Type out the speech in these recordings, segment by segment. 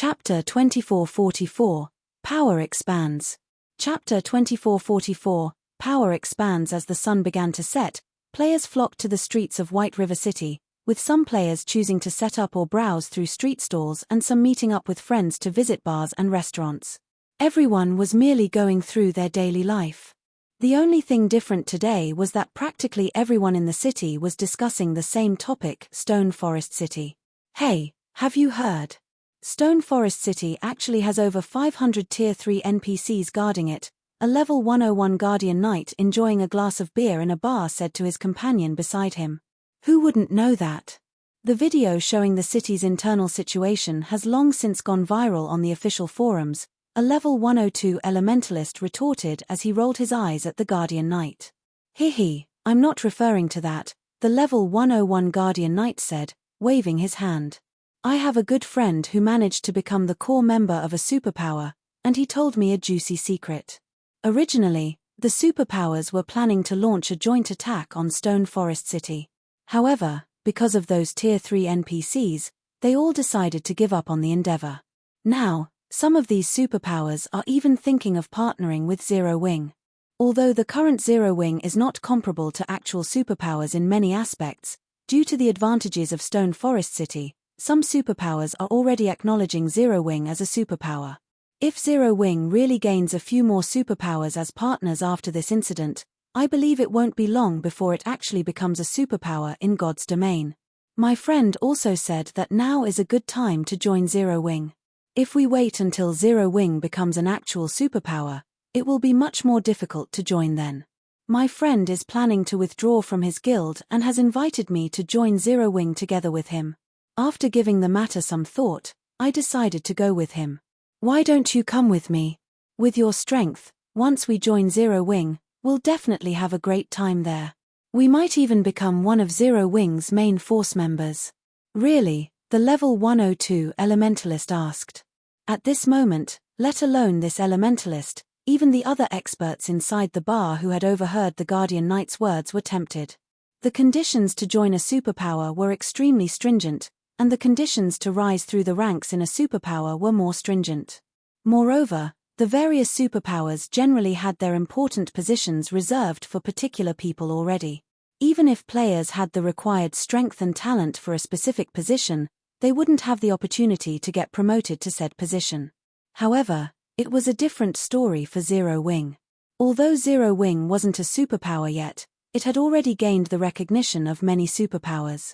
Chapter 2444, Power Expands. Chapter 2444, Power Expands. As the sun began to set, players flocked to the streets of White River City, with some players choosing to set up or browse through street stalls and some meeting up with friends to visit bars and restaurants. Everyone was merely going through their daily life. The only thing different today was that practically everyone in the city was discussing the same topic: Stone Forest City. Hey, have you heard? Stone Forest City actually has over 500 Tier 3 NPCs guarding it, a level 101 Guardian Knight enjoying a glass of beer in a bar said to his companion beside him. Who wouldn't know that? The video showing the city's internal situation has long since gone viral on the official forums, a level 102 elementalist retorted as he rolled his eyes at the Guardian Knight. Hehe, I'm not referring to that, the level 101 Guardian Knight said, waving his hand. I have a good friend who managed to become the core member of a superpower, and he told me a juicy secret. Originally, the superpowers were planning to launch a joint attack on Stone Forest City. However, because of those Tier 3 NPCs, they all decided to give up on the endeavor. Now, some of these superpowers are even thinking of partnering with Zero Wing. Although the current Zero Wing is not comparable to actual superpowers in many aspects, due to the advantages of Stone Forest City, some superpowers are already acknowledging Zero Wing as a superpower. If Zero Wing really gains a few more superpowers as partners after this incident, I believe it won't be long before it actually becomes a superpower in God's domain. My friend also said that now is a good time to join Zero Wing. If we wait until Zero Wing becomes an actual superpower, it will be much more difficult to join then. My friend is planning to withdraw from his guild and has invited me to join Zero Wing together with him. After giving the matter some thought, I decided to go with him. Why don't you come with me? With your strength, once we join Zero Wing, we'll definitely have a great time there. We might even become one of Zero Wing's main force members. Really? The level 102 elementalist asked. At this moment, let alone this elementalist, even the other experts inside the bar who had overheard the Guardian Knight's words were tempted. The conditions to join a superpower were extremely stringent, and the conditions to rise through the ranks in a superpower were more stringent. Moreover, the various superpowers generally had their important positions reserved for particular people already. Even if players had the required strength and talent for a specific position, they wouldn't have the opportunity to get promoted to said position. However, it was a different story for Zero Wing. Although Zero Wing wasn't a superpower yet, it had already gained the recognition of many superpowers.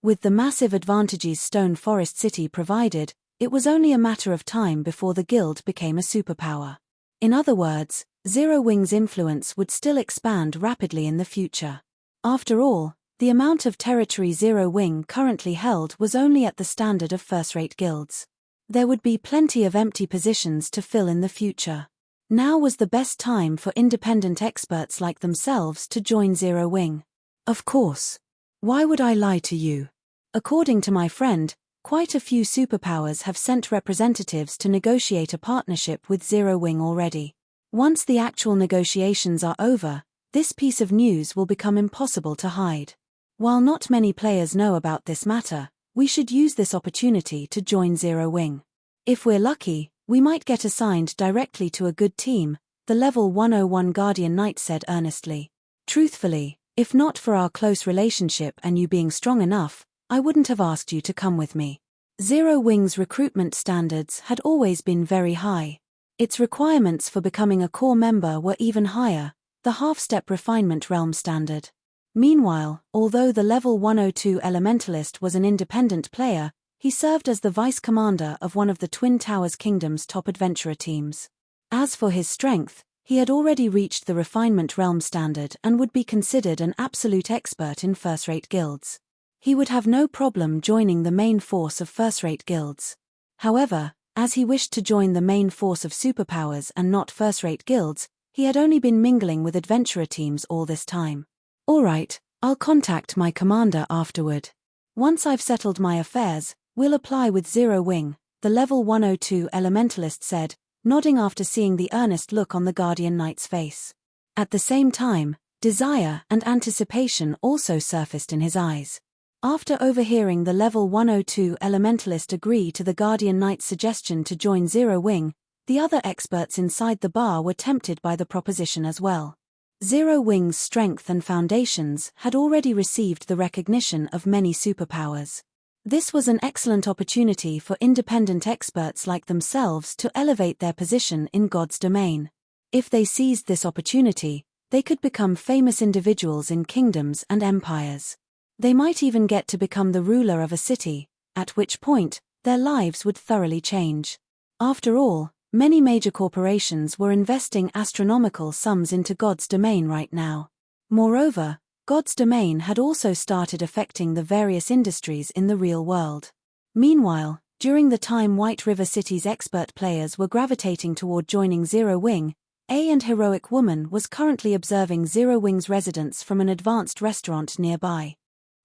With the massive advantages Stone Forest City provided, it was only a matter of time before the guild became a superpower. In other words, Zero Wing's influence would still expand rapidly in the future. After all, the amount of territory Zero Wing currently held was only at the standard of first-rate guilds. There would be plenty of empty positions to fill in the future. Now was the best time for independent experts like themselves to join Zero Wing. Of course. Why would I lie to you? According to my friend, quite a few superpowers have sent representatives to negotiate a partnership with Zero Wing already. Once the actual negotiations are over, this piece of news will become impossible to hide. While not many players know about this matter, we should use this opportunity to join Zero Wing. If we're lucky, we might get assigned directly to a good team, the level 101 Guardian Knight said earnestly. Truthfully, if not for our close relationship and you being strong enough, I wouldn't have asked you to come with me. Zero Wing's recruitment standards had always been very high. Its requirements for becoming a core member were even higher, the half-step refinement realm standard. Meanwhile, although the level 102 elementalist was an independent player, he served as the vice commander of one of the Twin Towers Kingdom's top adventurer teams. As for his strength, he had already reached the refinement realm standard and would be considered an absolute expert in first-rate guilds. He would have no problem joining the main force of first-rate guilds. However, as he wished to join the main force of superpowers and not first-rate guilds, he had only been mingling with adventurer teams all this time. Alright, I'll contact my commander afterward. Once I've settled my affairs, we'll apply with Zero Wing, the level 102 elementalist said, nodding after seeing the earnest look on the Guardian Knight's face. At the same time, desire and anticipation also surfaced in his eyes. After overhearing the level 102 elementalist agree to the Guardian Knight's suggestion to join Zero Wing, the other experts inside the bar were tempted by the proposition as well. Zero Wing's strength and foundations had already received the recognition of many superpowers. This was an excellent opportunity for independent experts like themselves to elevate their position in God's domain. If they seized this opportunity, they could become famous individuals in kingdoms and empires. They might even get to become the ruler of a city, at which point, their lives would thoroughly change. After all, many major corporations were investing astronomical sums into God's domain right now. Moreover, God's domain had also started affecting the various industries in the real world. Meanwhile, during the time White River City's expert players were gravitating toward joining Zero Wing, and Heroic Woman was currently observing Zero Wing's residents from an advanced restaurant nearby.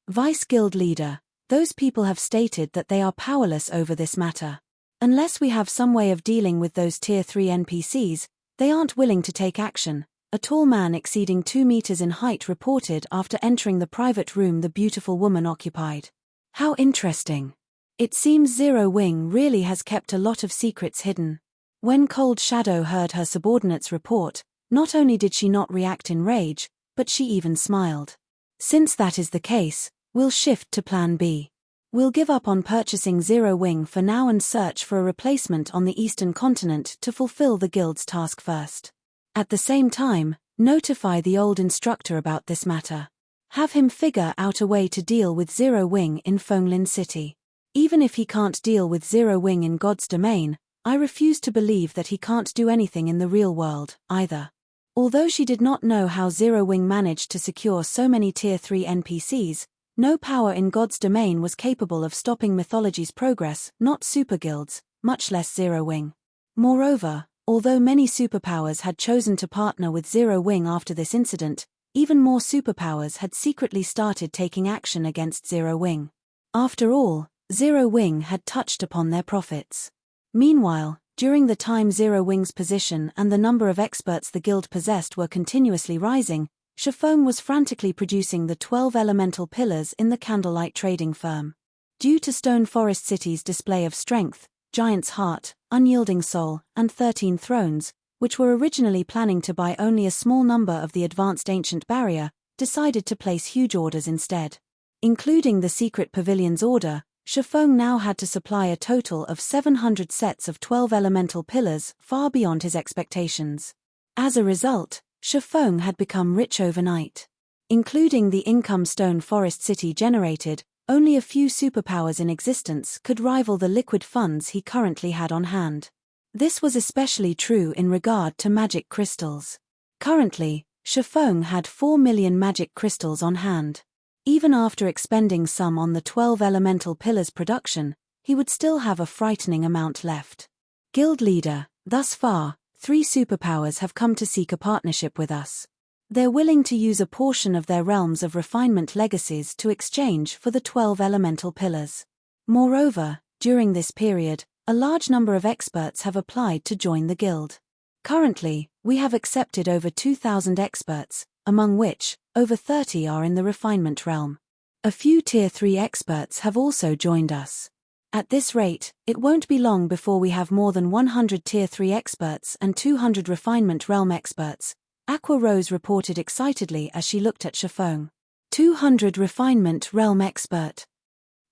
Vice Guild Leader, those people have stated that they are powerless over this matter. Unless we have some way of dealing with those Tier 3 NPCs, they aren't willing to take action, a tall man exceeding 2 meters in height reported after entering the private room the beautiful woman occupied. How interesting. It seems Zero Wing really has kept a lot of secrets hidden. When Cold Shadow heard her subordinate's report, not only did she not react in rage, but she even smiled. Since that is the case, we'll shift to Plan B. We'll give up on purchasing Zero Wing for now and search for a replacement on the eastern continent to fulfill the guild's task first. At the same time, notify the old instructor about this matter. Have him figure out a way to deal with Zero Wing in Fenglin City. Even if he can't deal with Zero Wing in God's domain, I refuse to believe that he can't do anything in the real world, either. Although she did not know how Zero Wing managed to secure so many Tier 3 NPCs, no power in God's domain was capable of stopping mythology's progress, not superguilds, much less Zero Wing. Moreover, although many superpowers had chosen to partner with Zero Wing after this incident, even more superpowers had secretly started taking action against Zero Wing. After all, Zero Wing had touched upon their profits. Meanwhile, during the time Zero Wing's position and the number of experts the guild possessed were continuously rising, Shifeng was frantically producing the 12 elemental pillars in the candlelight trading firm. Due to Stone Forest City's display of strength, Giant's Heart, Unyielding Soul, and 13 Thrones, which were originally planning to buy only a small number of the advanced ancient barrier, decided to place huge orders instead. Including the secret pavilion's order, Shifeng now had to supply a total of 700 sets of 12 elemental pillars, far beyond his expectations. As a result, Shifeng had become rich overnight. Including the income Stone Forest City generated, only a few superpowers in existence could rival the liquid funds he currently had on hand. This was especially true in regard to magic crystals. Currently, Shifeng had 4 million magic crystals on hand. Even after expending some on the 12 elemental pillars production, he would still have a frightening amount left. Guild Leader, thus far, 3 superpowers have come to seek a partnership with us. They're willing to use a portion of their realms of refinement legacies to exchange for the 12 elemental pillars. Moreover, during this period, a large number of experts have applied to join the guild. Currently, we have accepted over 2,000 experts, among which, over 30 are in the refinement realm. A few Tier 3 experts have also joined us. At this rate, it won't be long before we have more than 100 Tier 3 experts and 200 refinement realm experts, Aqua Rose reported excitedly as she looked at Shifeng. 200 refinement realm expert.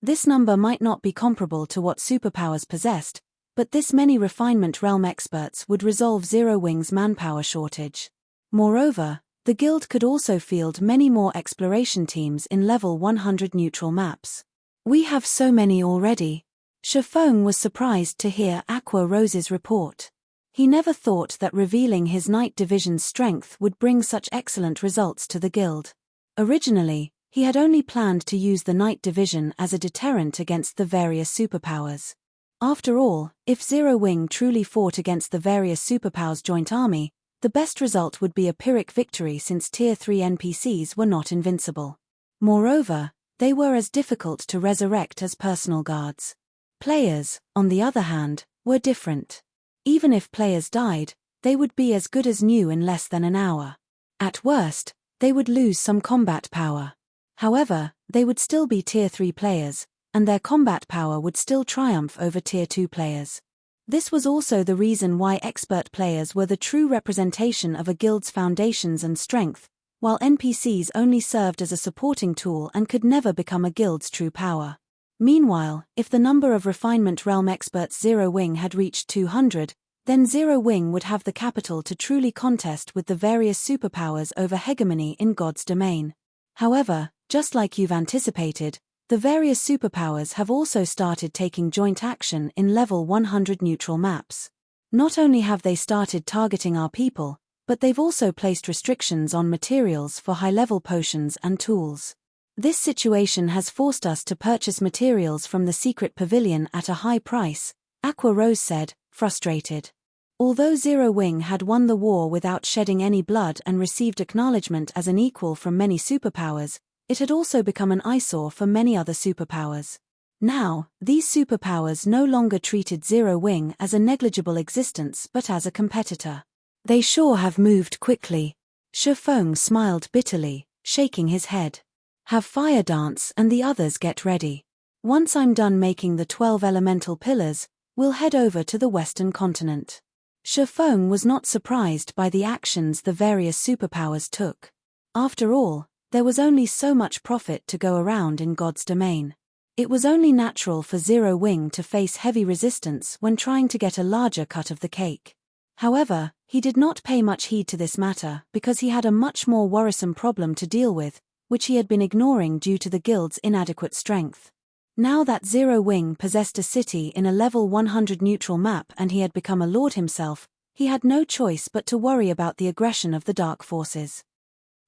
This number might not be comparable to what superpowers possessed, but this many refinement realm experts would resolve Zero Wing's manpower shortage. Moreover, the guild could also field many more exploration teams in level 100 neutral maps. We have so many already. Shifeng was surprised to hear Aqua Rose's report. He never thought that revealing his Night Division's strength would bring such excellent results to the guild. Originally, he had only planned to use the Night Division as a deterrent against the various superpowers. After all, if Zero Wing truly fought against the various superpowers' joint army, the best result would be a Pyrrhic victory since Tier 3 NPCs were not invincible. Moreover, they were as difficult to resurrect as personal guards. Players, on the other hand, were different. Even if players died, they would be as good as new in less than an hour. At worst, they would lose some combat power. However, they would still be Tier 3 players, and their combat power would still triumph over Tier 2 players. This was also the reason why expert players were the true representation of a guild's foundations and strength, while NPCs only served as a supporting tool and could never become a guild's true power. Meanwhile, if the number of Refinement Realm experts Zero Wing had reached 200, then Zero Wing would have the capital to truly contest with the various superpowers over hegemony in God's domain. However, just like you've anticipated, the various superpowers have also started taking joint action in level 100 neutral maps. Not only have they started targeting our people, but they've also placed restrictions on materials for high-level potions and tools. This situation has forced us to purchase materials from the secret pavilion at a high price, Aqua Rose said, frustrated. Although Zero Wing had won the war without shedding any blood and received acknowledgement as an equal from many superpowers, it had also become an eyesore for many other superpowers. Now, these superpowers no longer treated Zero Wing as a negligible existence but as a competitor. They sure have moved quickly. Shifeng smiled bitterly, shaking his head. Have fire dance and the others get ready. Once I'm done making the 12 elemental pillars, we'll head over to the western continent. Shifeng was not surprised by the actions the various superpowers took. After all, there was only so much profit to go around in God's domain. It was only natural for Zero Wing to face heavy resistance when trying to get a larger cut of the cake. However, he did not pay much heed to this matter because he had a much more worrisome problem to deal with, which he had been ignoring due to the guild's inadequate strength. Now that Zero Wing possessed a city in a level 100 neutral map and he had become a lord himself, he had no choice but to worry about the aggression of the dark forces.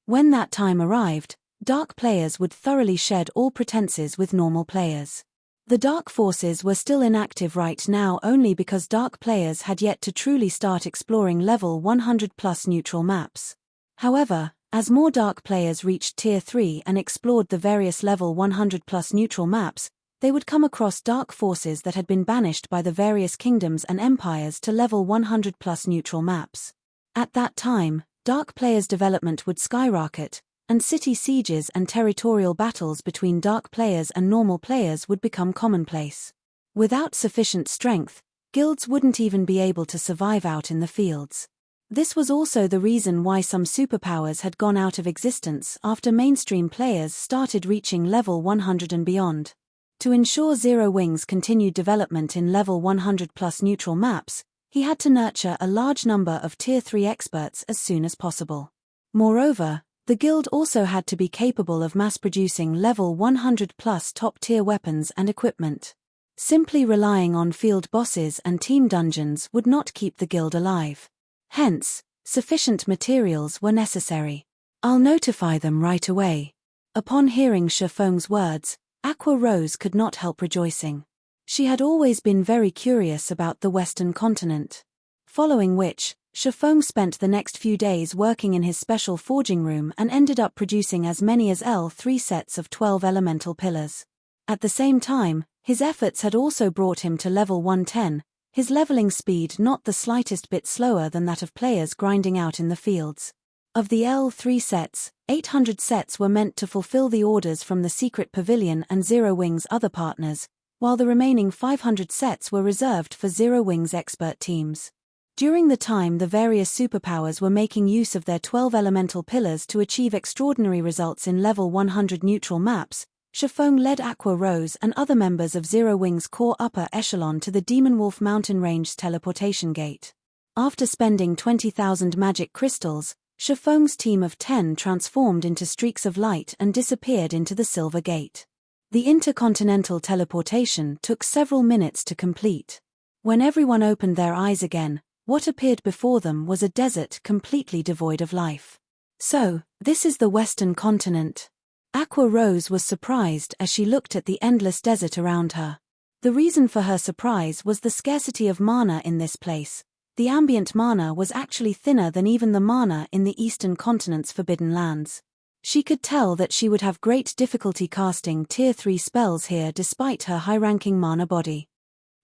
When that time arrived, dark players would thoroughly shed all pretenses with normal players. The dark forces were still inactive right now only because dark players had yet to truly start exploring level 100 plus neutral maps. However, as more dark players reached Tier 3 and explored the various level 100 plus neutral maps, they would come across dark forces that had been banished by the various kingdoms and empires to level 100 plus neutral maps. At that time, dark players' development would skyrocket, and city sieges and territorial battles between dark players and normal players would become commonplace. Without sufficient strength, guilds wouldn't even be able to survive out in the fields. This was also the reason why some superpowers had gone out of existence after mainstream players started reaching level 100 and beyond. To ensure Zero Wing's continued development in level 100 plus neutral maps, he had to nurture a large number of Tier 3 experts as soon as possible. Moreover, the guild also had to be capable of mass-producing level 100 plus top-tier weapons and equipment. Simply relying on field bosses and team dungeons would not keep the guild alive. Hence, sufficient materials were necessary. I'll notify them right away. Upon hearing Shifeng's words, Aqua Rose could not help rejoicing. She had always been very curious about the western continent. Following which, Shifeng spent the next few days working in his special forging room and ended up producing as many as L3 sets of 12 elemental pillars. At the same time, his efforts had also brought him to level 110, his leveling speed not the slightest bit slower than that of players grinding out in the fields. Of the L3 sets, 800 sets were meant to fulfill the orders from the secret pavilion and Zero Wing's other partners, while the remaining 500 sets were reserved for Zero Wing's expert teams. During the time the various superpowers were making use of their 12 elemental pillars to achieve extraordinary results in level 100 neutral maps, Shifeng led Aqua Rose and other members of Zero Wing's core upper echelon to the Demon Wolf Mountain Range's teleportation gate. After spending 20,000 magic crystals, Shifeng's team of 10 transformed into streaks of light and disappeared into the Silver Gate. The intercontinental teleportation took several minutes to complete. When everyone opened their eyes again, what appeared before them was a desert completely devoid of life. So, this is the Western continent. Aqua Rose was surprised as she looked at the endless desert around her. The reason for her surprise was the scarcity of mana in this place. The ambient mana was actually thinner than even the mana in the Eastern continent's Forbidden Lands. She could tell that she would have great difficulty casting Tier 3 spells here despite her high-ranking mana body.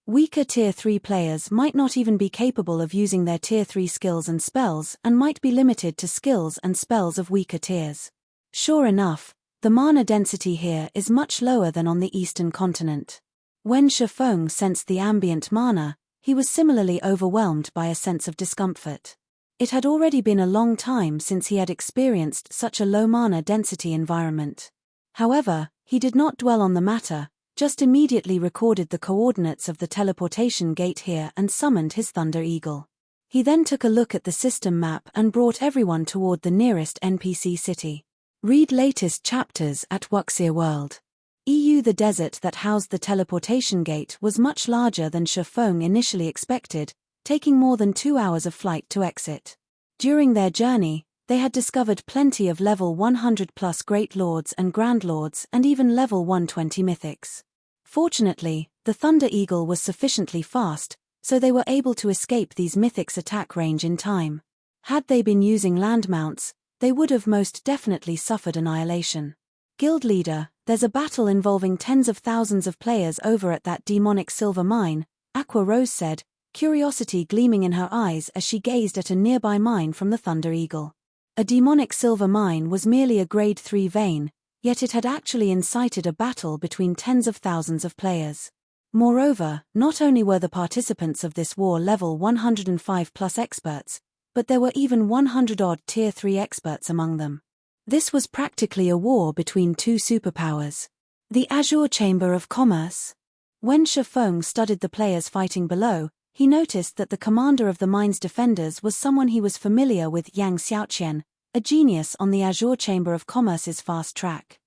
Weaker Tier 3 players might not even be capable of using their Tier 3 skills and spells and might be limited to skills and spells of weaker tiers. Sure enough, The mana density here is much lower than on the eastern continent. When Shifeng sensed the ambient mana, he was similarly overwhelmed by a sense of discomfort. It had already been a long time since he had experienced such a low mana density environment. However, he did not dwell on the matter, just immediately recorded the coordinates of the teleportation gate here and summoned his Thunder Eagle. He then took a look at the system map and brought everyone toward the nearest NPC city. Read latest chapters at Wuxia World. The desert that housed the teleportation gate was much larger than Shifeng initially expected, taking more than 2 hours of flight to exit. During their journey, they had discovered plenty of level 100+ Great Lords and Grand Lords and even level 120 mythics. Fortunately, the Thunder Eagle was sufficiently fast, so they were able to escape these mythics' attack range in time. Had they been using land mounts, they would have most definitely suffered annihilation. Guild leader, there's a battle involving tens of thousands of players over at that demonic silver mine, Aqua Rose said, curiosity gleaming in her eyes as she gazed at a nearby mine from the Thunder Eagle. A demonic silver mine was merely a grade 3 vein, yet it had actually incited a battle between tens of thousands of players. Moreover, not only were the participants of this war level 105+ experts, but there were even 100-odd tier 3 experts among them. This was practically a war between two superpowers. The Azure Chamber of Commerce. When Shifeng studied the players fighting below, he noticed that the commander of the mine's defenders was someone he was familiar with, Yang Xiaoqian, a genius on the Azure Chamber of Commerce's fast track.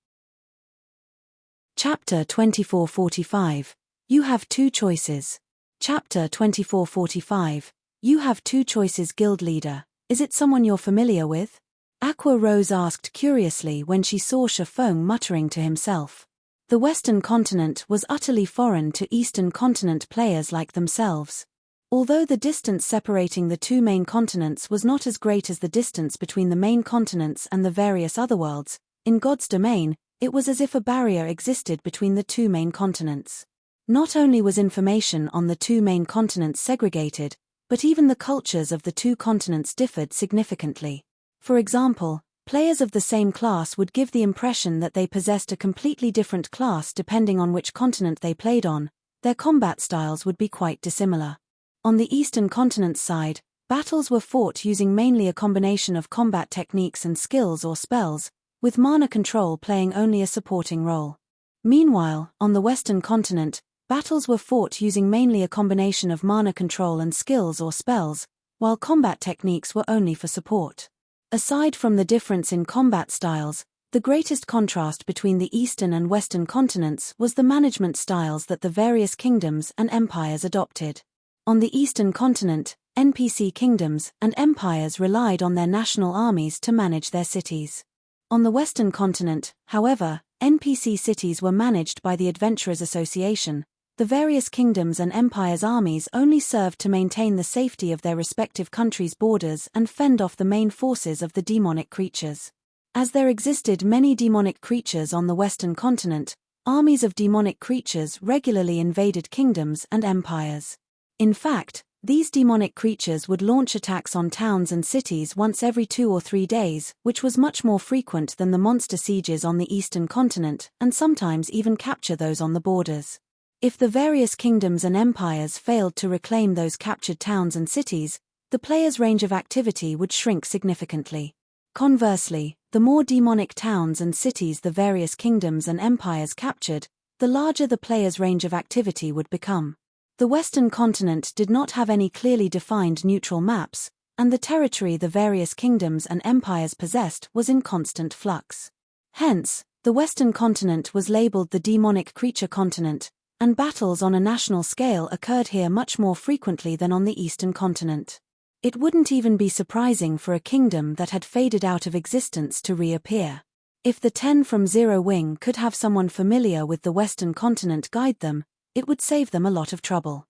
Chapter 2445. You have two choices. Chapter 2445. You have two choices. Guild leader, is it someone you're familiar with? Aqua Rose asked curiously when she saw Shifeng muttering to himself. The Western continent was utterly foreign to Eastern continent players like themselves. Although the distance separating the two main continents was not as great as the distance between the main continents and the various other worlds, in God's domain, it was as if a barrier existed between the two main continents. Not only was information on the two main continents segregated, but even the cultures of the two continents differed significantly. For example, players of the same class would give the impression that they possessed a completely different class depending on which continent they played on. Their combat styles would be quite dissimilar. On the Eastern continent's side, battles were fought using mainly a combination of combat techniques and skills or spells, with mana control playing only a supporting role. Meanwhile, on the Western continent, battles were fought using mainly a combination of mana control and skills or spells, while combat techniques were only for support. Aside from the difference in combat styles, the greatest contrast between the Eastern and Western continents was the management styles that the various kingdoms and empires adopted. On the Eastern continent, NPC kingdoms and empires relied on their national armies to manage their cities. On the Western continent, however, NPC cities were managed by the Adventurers Association. The various kingdoms and empires' armies only served to maintain the safety of their respective countries' borders and fend off the main forces of the demonic creatures. As there existed many demonic creatures on the Western continent, armies of demonic creatures regularly invaded kingdoms and empires. In fact, these demonic creatures would launch attacks on towns and cities once every 2 or 3 days, which was much more frequent than the monster sieges on the Eastern continent, and sometimes even capture those on the borders. If the various kingdoms and empires failed to reclaim those captured towns and cities, the player's range of activity would shrink significantly. Conversely, the more demonic towns and cities the various kingdoms and empires captured, the larger the player's range of activity would become. The Western continent did not have any clearly defined neutral maps, and the territory the various kingdoms and empires possessed was in constant flux. Hence, the Western continent was labeled the demonic creature continent, and battles on a national scale occurred here much more frequently than on the Eastern continent. It wouldn't even be surprising for a kingdom that had faded out of existence to reappear. If the 10 from Zero Wing could have someone familiar with the Western continent guide them, it would save them a lot of trouble.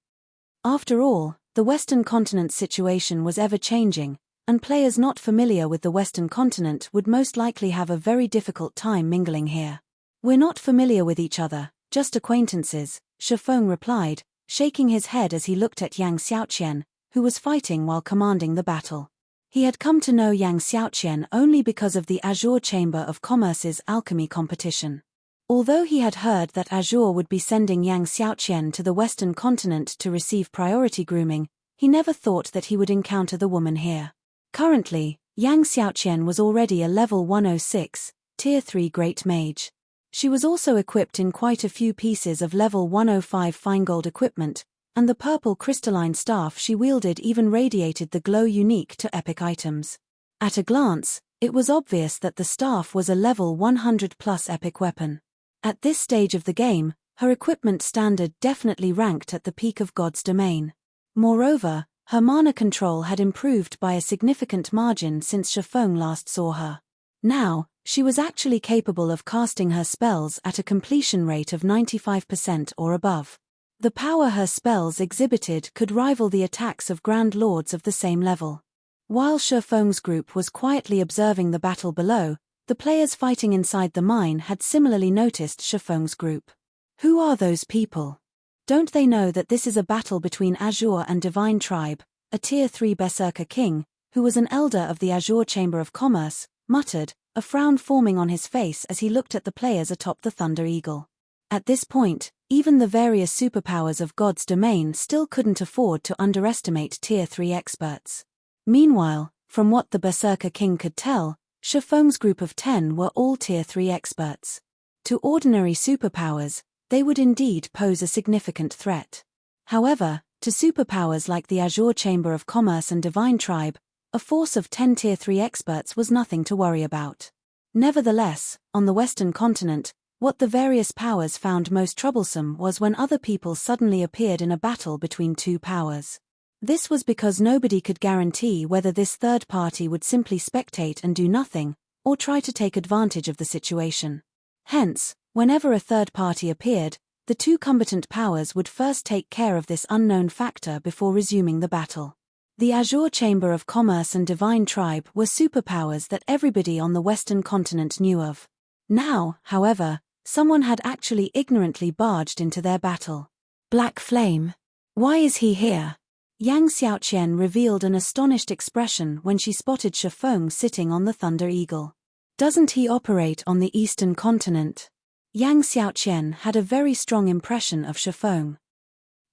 After all, the Western continent's situation was ever-changing, and players not familiar with the Western continent would most likely have a very difficult time mingling here. We're not familiar with each other, just acquaintances, Shifeng replied, shaking his head as he looked at Yang Xiaoqian, who was fighting while commanding the battle. He had come to know Yang Xiaoqian only because of the Azure Chamber of Commerce's alchemy competition. Although he had heard that Azure would be sending Yang Xiaoqian to the Western continent to receive priority grooming, he never thought that he would encounter the woman here. Currently, Yang Xiaoqian was already a level 106, Tier 3 Great Mage. She was also equipped in quite a few pieces of level 105 fine-gold equipment, and the purple crystalline staff she wielded even radiated the glow unique to epic items. At a glance, it was obvious that the staff was a level 100+ epic weapon. At this stage of the game, her equipment standard definitely ranked at the peak of God's domain. Moreover, her mana control had improved by a significant margin since Shifeng last saw her. Now, she was actually capable of casting her spells at a completion rate of 95% or above. The power her spells exhibited could rival the attacks of Grand Lords of the same level. While Shifeng's group was quietly observing the battle below, the players fighting inside the mine had similarly noticed Shifeng's group. Who are those people? Don't they know that this is a battle between Azure and Divine Tribe, a Tier 3 Berserker King, who was an elder of the Azure Chamber of Commerce, muttered, a frown forming on his face as he looked at the players atop the Thunder Eagle. At this point, even the various superpowers of God's domain still couldn't afford to underestimate Tier 3 experts. Meanwhile, from what the Berserker King could tell, Shifeng's group of 10 were all Tier 3 experts. To ordinary superpowers, they would indeed pose a significant threat. However, to superpowers like the Azure Chamber of Commerce and Divine Tribe, a force of 10 Tier 3 experts was nothing to worry about. Nevertheless, on the Western continent, what the various powers found most troublesome was when other people suddenly appeared in a battle between two powers. This was because nobody could guarantee whether this third party would simply spectate and do nothing, or try to take advantage of the situation. Hence, whenever a third party appeared, the two combatant powers would first take care of this unknown factor before resuming the battle. The Azure Chamber of Commerce and Divine Tribe were superpowers that everybody on the Western continent knew of. Now, however, someone had actually ignorantly barged into their battle. Black Flame. Why is he here? Yang Xiaoqian revealed an astonished expression when she spotted Shifeng sitting on the Thunder Eagle. Doesn't he operate on the Eastern continent? Yang Xiaoqian had a very strong impression of Shifeng.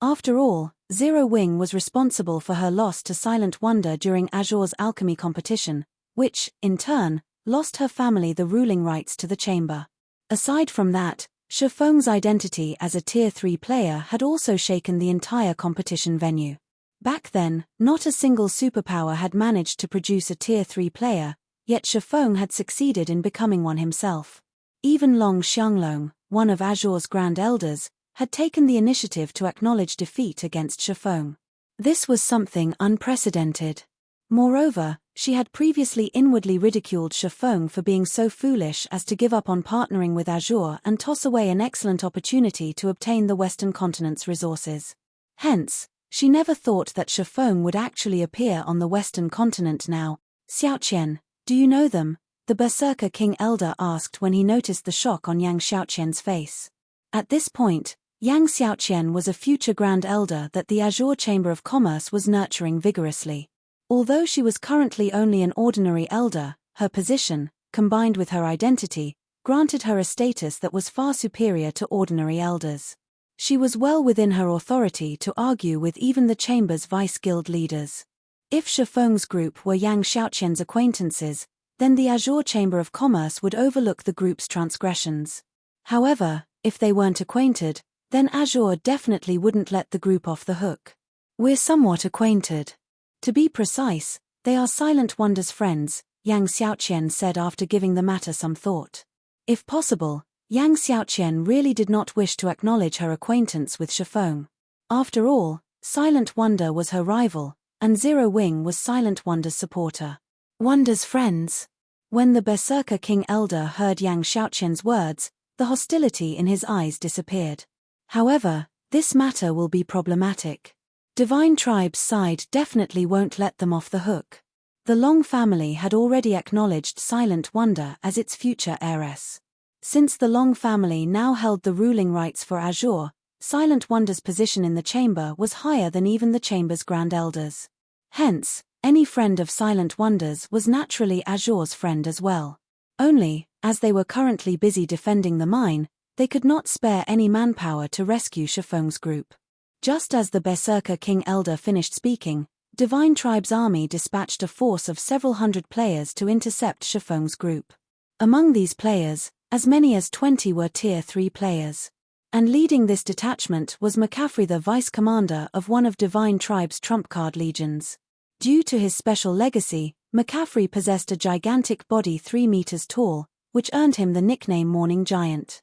After all, Zero Wing was responsible for her loss to Silent Wonder during Azure's alchemy competition, which, in turn, lost her family the ruling rights to the chamber. Aside from that, Shifeng's identity as a Tier 3 player had also shaken the entire competition venue. Back then, not a single superpower had managed to produce a Tier 3 player, yet Shifeng had succeeded in becoming one himself. Even Long Xianglong, one of Azure's Grand Elders, had taken the initiative to acknowledge defeat against Shifeng. This was something unprecedented. Moreover, she had previously inwardly ridiculed Shifeng for being so foolish as to give up on partnering with Azure and toss away an excellent opportunity to obtain the Western continent's resources. Hence, she never thought that Shifeng would actually appear on the Western continent now. Xiaoqian, do you know them? The Berserker King Elder asked when he noticed the shock on Yang Xiaoqian's face. At this point, Yang Xiaoqian was a future Grand Elder that the Azure Chamber of Commerce was nurturing vigorously. Although she was currently only an ordinary elder, her position, combined with her identity, granted her a status that was far superior to ordinary elders. She was well within her authority to argue with even the chamber's vice-guild leaders. If Shifeng's group were Yang Xiaoqian's acquaintances, then the Azure Chamber of Commerce would overlook the group's transgressions. However, if they weren't acquainted, then Azure definitely wouldn't let the group off the hook. We're somewhat acquainted. To be precise, they are Silent Wonder's friends, Yang Xiaoqian said after giving the matter some thought. If possible, Yang Xiaoqian really did not wish to acknowledge her acquaintance with Shifeng. After all, Silent Wonder was her rival, and Zero Wing was Silent Wonder's supporter. Wonder's friends. When the Berserker King Elder heard Yang Xiaoqian's words, the hostility in his eyes disappeared. However, this matter will be problematic. Divine Tribe's side definitely won't let them off the hook. The Long family had already acknowledged Silent Wonder as its future heiress. Since the Long family now held the ruling rights for Azure, Silent Wonder's position in the chamber was higher than even the chamber's Grand Elders. Hence, Any friend of Silent Wonders was naturally Azure's friend as well. Only, as they were currently busy defending the mine, they could not spare any manpower to rescue Shifeng's group. Just as the Berserker King Elder finished speaking, Divine Tribe's army dispatched a force of several hundred players to intercept Shifeng's group. Among these players, as many as 20 were Tier 3 players. And leading this detachment was McCaffrey, the vice commander of one of Divine Tribe's trump card legions. Due to his special legacy, McCaffrey possessed a gigantic body 3 meters tall, which earned him the nickname Morning Giant.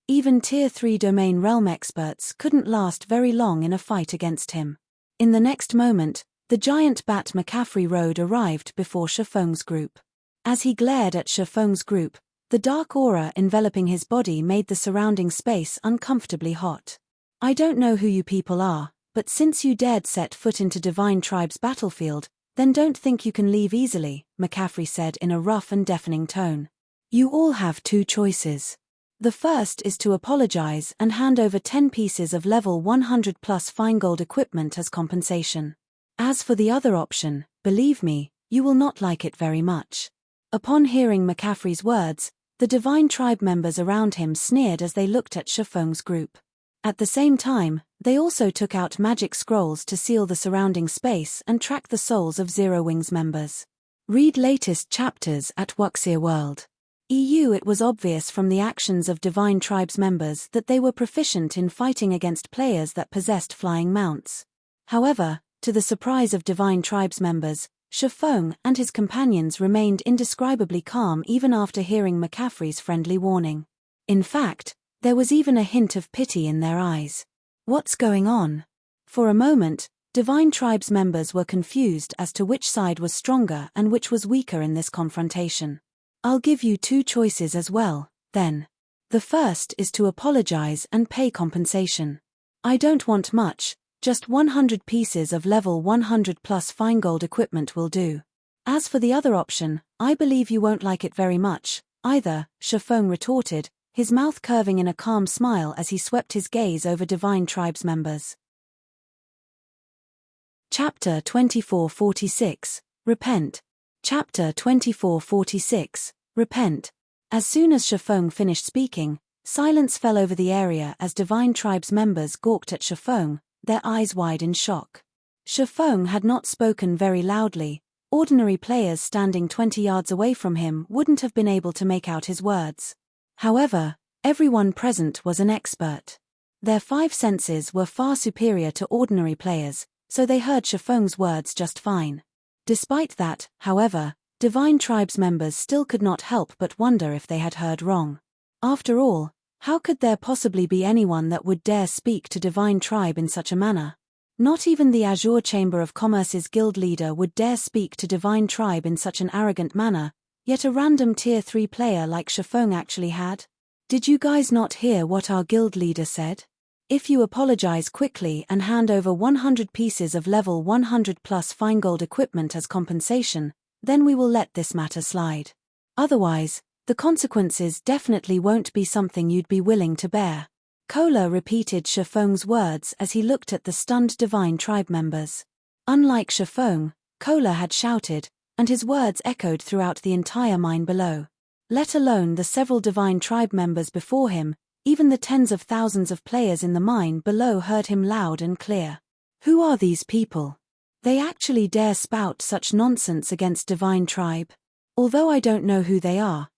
Even Tier 3 domain realm experts couldn't last very long in a fight against him. In the next moment, the giant bat McCaffrey rode arrived before Shifeng's group. As he glared at Shifeng's group, the dark aura enveloping his body made the surrounding space uncomfortably hot. I don't know who you people are, but since you dared set foot into Divine Tribe's battlefield, then don't think you can leave easily, McCaffrey said in a rough and deafening tone. You all have 2 choices. The first is to apologize and hand over 10 pieces of level 100 plus fine gold equipment as compensation. As for the other option, believe me, you will not like it very much. Upon hearing McCaffrey's words, the Divine Tribe members around him sneered as they looked at Shifeng's group. At the same time, they also took out magic scrolls to seal the surrounding space and track the souls of Zero Wings members. Read latest chapters at Wuxia World. EU. It was obvious from the actions of Divine Tribe's members that they were proficient in fighting against players that possessed flying mounts. However, to the surprise of Divine Tribe's members, Shifeng and his companions remained indescribably calm even after hearing McCaffrey's friendly warning. In fact, there was even a hint of pity in their eyes. What's going on? For a moment, Divine Tribe's members were confused as to which side was stronger and which was weaker in this confrontation. I'll give you 2 choices as well, then. The first is to apologize and pay compensation. I don't want much. Just 100 pieces of level 100 plus fine gold equipment will do. As for the other option, I believe you won't like it very much, either, Shifeng retorted, his mouth curving in a calm smile as he swept his gaze over Divine Tribe's members. Chapter 2446, Repent. Chapter 2446, Repent. As soon as Shifeng finished speaking, silence fell over the area as Divine Tribe's members gawked at Shifeng, their eyes wide in shock. Shifeng had not spoken very loudly. Ordinary players standing 20 yards away from him wouldn't have been able to make out his words. However, everyone present was an expert. Their 5 senses were far superior to ordinary players, so they heard Shifeng's words just fine. Despite that, however, Divine Tribe's members still could not help but wonder if they had heard wrong. After all, how could there possibly be anyone that would dare speak to Divine Tribe in such a manner? Not even the Azure Chamber of Commerce's guild leader would dare speak to Divine Tribe in such an arrogant manner, yet a random Tier 3 player like Shifeng actually had. Did you guys not hear what our guild leader said? If you apologize quickly and hand over 100 pieces of level 100 plus fine gold equipment as compensation, then we will let this matter slide. Otherwise, the consequences definitely won't be something you'd be willing to bear. Kola repeated Shifeng's words as he looked at the stunned Divine Tribe members. Unlike Shifeng, Kola had shouted, and his words echoed throughout the entire mine below. Let alone the several Divine Tribe members before him, even the tens of thousands of players in the mine below heard him loud and clear. Who are these people? They actually dare spout such nonsense against Divine Tribe? Although I don't know who they are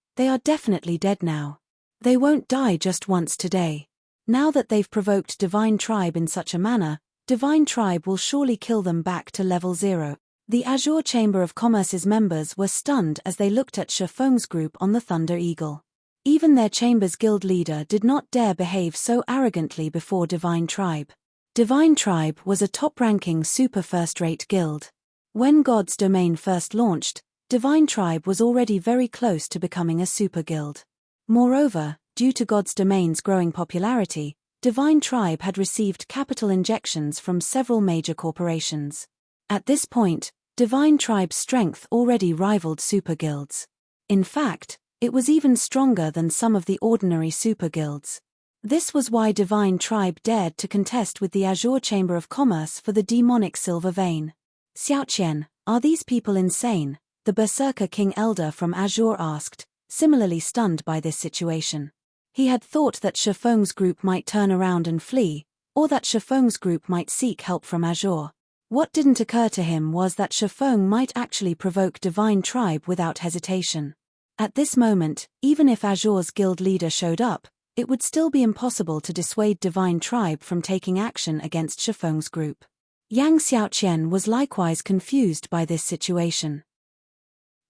definitely dead now. They won't die just once today. Now that they've provoked Divine Tribe in such a manner, Divine Tribe will surely kill them back to level 0. The Azure Chamber of Commerce's members were stunned as they looked at Shifeng's group on the Thunder Eagle. Even their chamber's guild leader did not dare behave so arrogantly before Divine Tribe. Divine Tribe was a top-ranking super first-rate guild. When God's Domain first launched, Divine Tribe was already very close to becoming a super guild. Moreover, due to God's Domain's growing popularity, Divine Tribe had received capital injections from several major corporations. At this point, Divine Tribe's strength already rivaled super guilds. In fact, it was even stronger than some of the ordinary super guilds. This was why Divine Tribe dared to contest with the Azure Chamber of Commerce for the demonic silver vein. Xiaoqian, are these people insane? The Berserker King Elder from Azure asked, similarly stunned by this situation. He had thought that Shifeng's group might turn around and flee, or that Shifeng's group might seek help from Azure. What didn't occur to him was that Shifeng might actually provoke Divine Tribe without hesitation. At this moment, even if Azure's guild leader showed up, it would still be impossible to dissuade Divine Tribe from taking action against Shifeng's group. Yang Xiaoqian was likewise confused by this situation.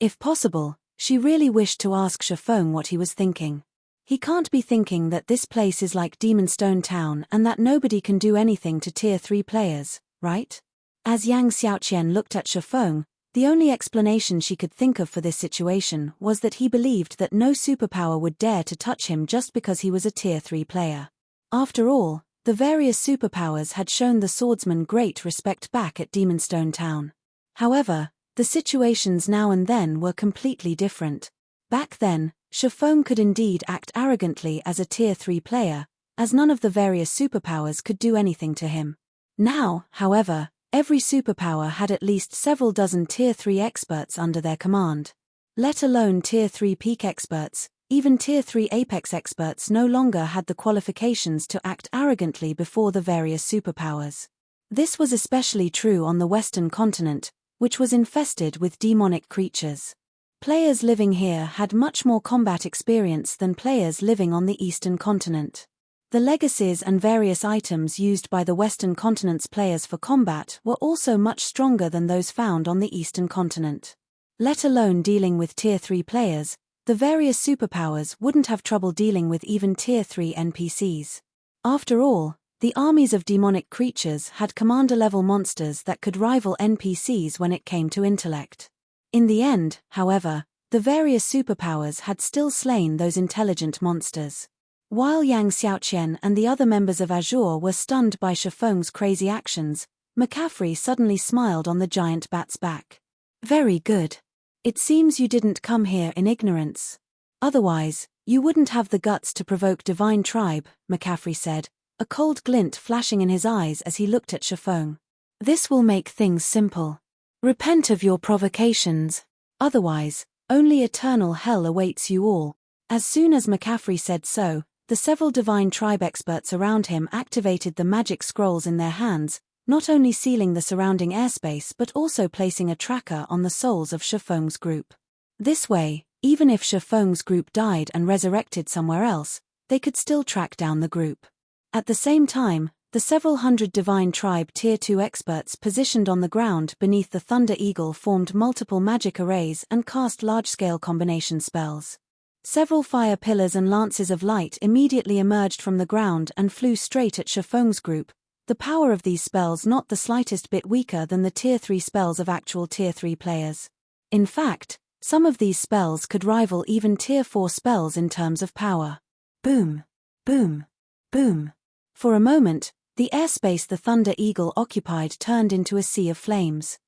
If possible, she really wished to ask Shifeng what he was thinking. He can't be thinking that this place is like Demonstone Town and that nobody can do anything to Tier 3 players, right? As Yang Xiaoqian looked at Shifeng, the only explanation she could think of for this situation was that he believed that no superpower would dare to touch him just because he was a Tier 3 player. After all, the various superpowers had shown the swordsman great respect back at Demonstone Town. However, the situations now and then were completely different. Back then, Shifeng could indeed act arrogantly as a Tier 3 player, as none of the various superpowers could do anything to him. Now, however, every superpower had at least several dozen Tier 3 experts under their command. Let alone Tier 3 peak experts, even Tier 3 apex experts no longer had the qualifications to act arrogantly before the various superpowers. This was especially true on the Western continent, which was infested with demonic creatures. Players living here had much more combat experience than players living on the Eastern continent. The legacies and various items used by the Western continent's players for combat were also much stronger than those found on the Eastern continent. Let alone dealing with Tier 3 players, the various superpowers wouldn't have trouble dealing with even Tier 3 NPCs. After all, the armies of demonic creatures had commander-level monsters that could rival NPCs when it came to intellect. In the end, however, the various superpowers had still slain those intelligent monsters. While Yang Xiaoqian and the other members of Azure were stunned by Shifeng's crazy actions, McCaffrey suddenly smiled on the giant bat's back. Very good. It seems you didn't come here in ignorance. Otherwise, you wouldn't have the guts to provoke Divine Tribe, McCaffrey said, a cold glint flashing in his eyes as he looked at Shifeng. This will make things simple. Repent of your provocations. Otherwise, only eternal hell awaits you all. As soon as McCaffrey said so, the several Divine Tribe experts around him activated the magic scrolls in their hands, not only sealing the surrounding airspace but also placing a tracker on the souls of Shifeng's group. This way, even if Shifeng's group died and resurrected somewhere else, they could still track down the group. At the same time, the several hundred Divine Tribe Tier 2 experts positioned on the ground beneath the Thunder Eagle formed multiple magic arrays and cast large-scale combination spells. Several fire pillars and lances of light immediately emerged from the ground and flew straight at Shifeng's group, the power of these spells not the slightest bit weaker than the Tier 3 spells of actual Tier 3 players. In fact, some of these spells could rival even Tier 4 spells in terms of power. Boom! Boom! Boom! For a moment, the airspace the Thunder Eagle occupied turned into a sea of flames.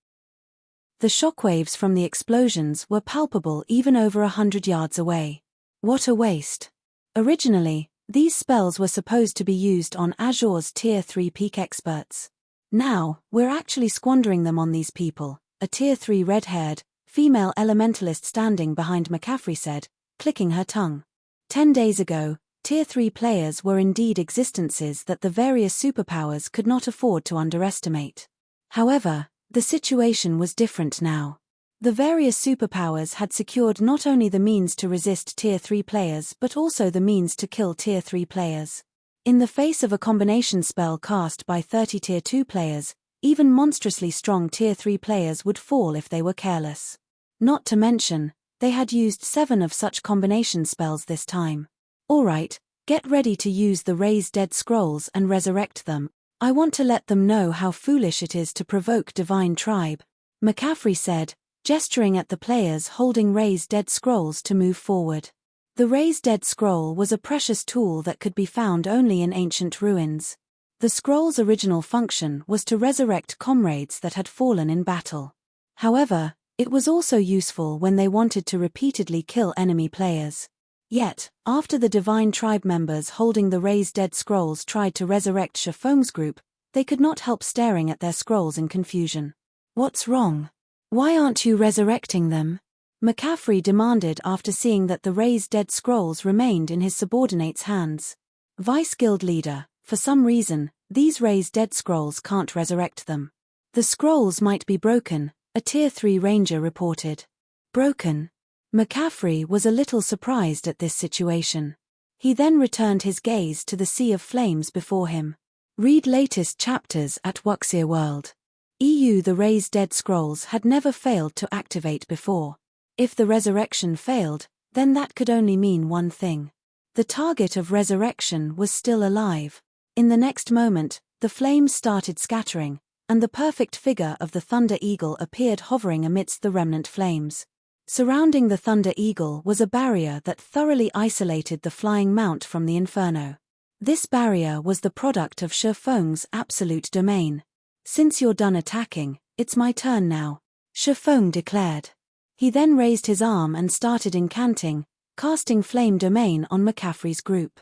The shockwaves from the explosions were palpable even over 100 yards away. What a waste! Originally, these spells were supposed to be used on Azure's Tier 3 peak experts. Now, we're actually squandering them on these people, a Tier 3 red-haired, female elementalist standing behind McCaffrey said, clicking her tongue. 10 days ago, Tier 3 players were indeed existences that the various superpowers could not afford to underestimate. However, the situation was different now. The various superpowers had secured not only the means to resist Tier 3 players but also the means to kill Tier 3 players. In the face of a combination spell cast by 30 Tier 2 players, even monstrously strong Tier 3 players would fall if they were careless. Not to mention, they had used 7 of such combination spells this time. Alright, get ready to use the Raise Dead Scrolls and resurrect them. I want to let them know how foolish it is to provoke Divine Tribe, McCaffrey said, gesturing at the players holding Raise Dead Scrolls to move forward. The Raise Dead Scroll was a precious tool that could be found only in ancient ruins. The scroll's original function was to resurrect comrades that had fallen in battle. However, it was also useful when they wanted to repeatedly kill enemy players. Yet, after the Divine Tribe members holding the Raise Dead Scrolls tried to resurrect Shifeng's group, they could not help staring at their scrolls in confusion. What's wrong? Why aren't you resurrecting them? McCaffrey demanded after seeing that the raised dead scrolls remained in his subordinate's hands. Vice Guild Leader, for some reason, these raised dead scrolls can't resurrect them. The scrolls might be broken, a Tier 3 Ranger reported. Broken? McCaffrey was a little surprised at this situation. He then returned his gaze to the sea of flames before him. Read latest chapters at Wuxia World. The raised dead scrolls had never failed to activate before. If the resurrection failed, then that could only mean one thing. The target of resurrection was still alive. In the next moment, the flames started scattering, and the perfect figure of the Thunder Eagle appeared hovering amidst the remnant flames. Surrounding the Thunder Eagle was a barrier that thoroughly isolated the flying mount from the inferno. This barrier was the product of Shi Feng's absolute domain. Since you're done attacking, it's my turn now, Shi Feng declared. He then raised his arm and started incanting, casting Flame Domain on McCaffrey's group.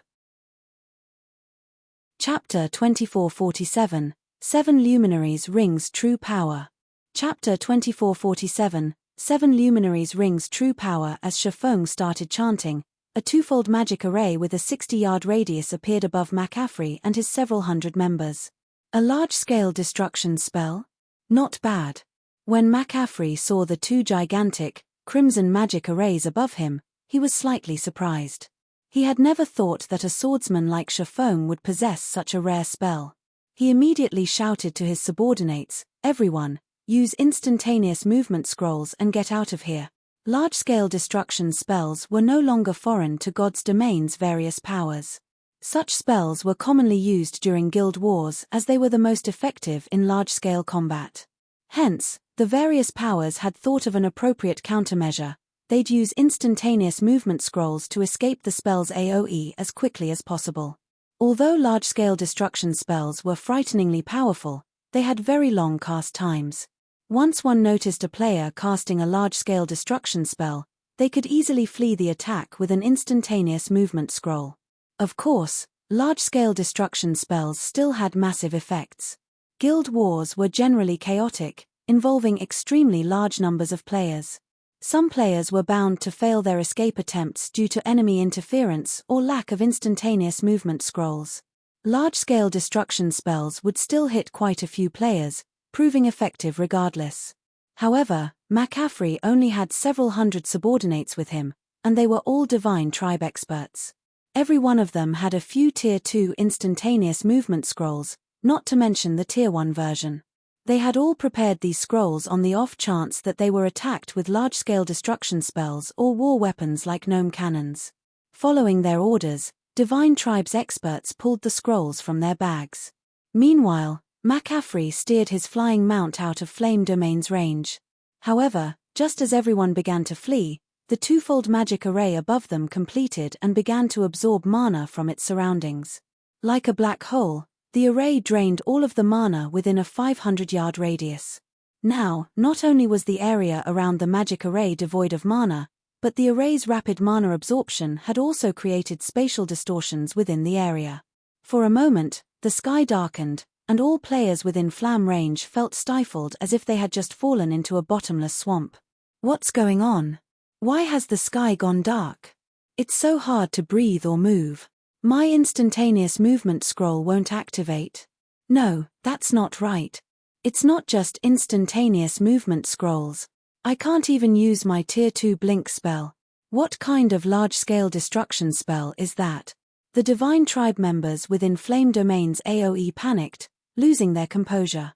Chapter 2447, 7 Luminaries Rings True Power. Chapter 2447, 7 Luminaries Rings True Power. As Shi Feng started chanting, a twofold magic array with a 60-yard radius appeared above McCaffrey and his several hundred members. A large-scale destruction spell? Not bad. When McCaffrey saw the two gigantic, crimson magic arrays above him, he was slightly surprised. He had never thought that a swordsman like Shi Feng would possess such a rare spell. He immediately shouted to his subordinates, "Everyone, use instantaneous movement scrolls and get out of here." Large-scale destruction spells were no longer foreign to God's domain's various powers. Such spells were commonly used during guild wars as they were the most effective in large-scale combat. Hence, the various powers had thought of an appropriate countermeasure. They'd use instantaneous movement scrolls to escape the spell's AoE as quickly as possible. Although large-scale destruction spells were frighteningly powerful, they had very long cast times. Once one noticed a player casting a large-scale destruction spell, they could easily flee the attack with an instantaneous movement scroll. Of course, large-scale destruction spells still had massive effects. Guild wars were generally chaotic, involving extremely large numbers of players. Some players were bound to fail their escape attempts due to enemy interference or lack of instantaneous movement scrolls. Large-scale destruction spells would still hit quite a few players, proving effective regardless. However, McCaffrey only had several hundred subordinates with him, and they were all Divine Tribe experts. Every one of them had a few Tier 2 instantaneous movement scrolls, not to mention the Tier 1 version. They had all prepared these scrolls on the off chance that they were attacked with large-scale destruction spells or war weapons like gnome cannons. Following their orders, Divine Tribe's experts pulled the scrolls from their bags. Meanwhile, McCaffrey steered his flying mount out of Flame Domain's range. However, just as everyone began to flee, the twofold magic array above them completed and began to absorb mana from its surroundings. Like a black hole, the array drained all of the mana within a 500-yard radius. Now, not only was the area around the magic array devoid of mana, but the array's rapid mana absorption had also created spatial distortions within the area. For a moment, the sky darkened, and all players within Flam range felt stifled as if they had just fallen into a bottomless swamp. What's going on? Why has the sky gone dark? It's so hard to breathe or move. My instantaneous movement scroll won't activate. No, that's not right. It's not just instantaneous movement scrolls. I can't even use my Tier 2 blink spell. What kind of large-scale destruction spell is that? The Divine Tribe members within Flame Domain's AoE panicked, losing their composure.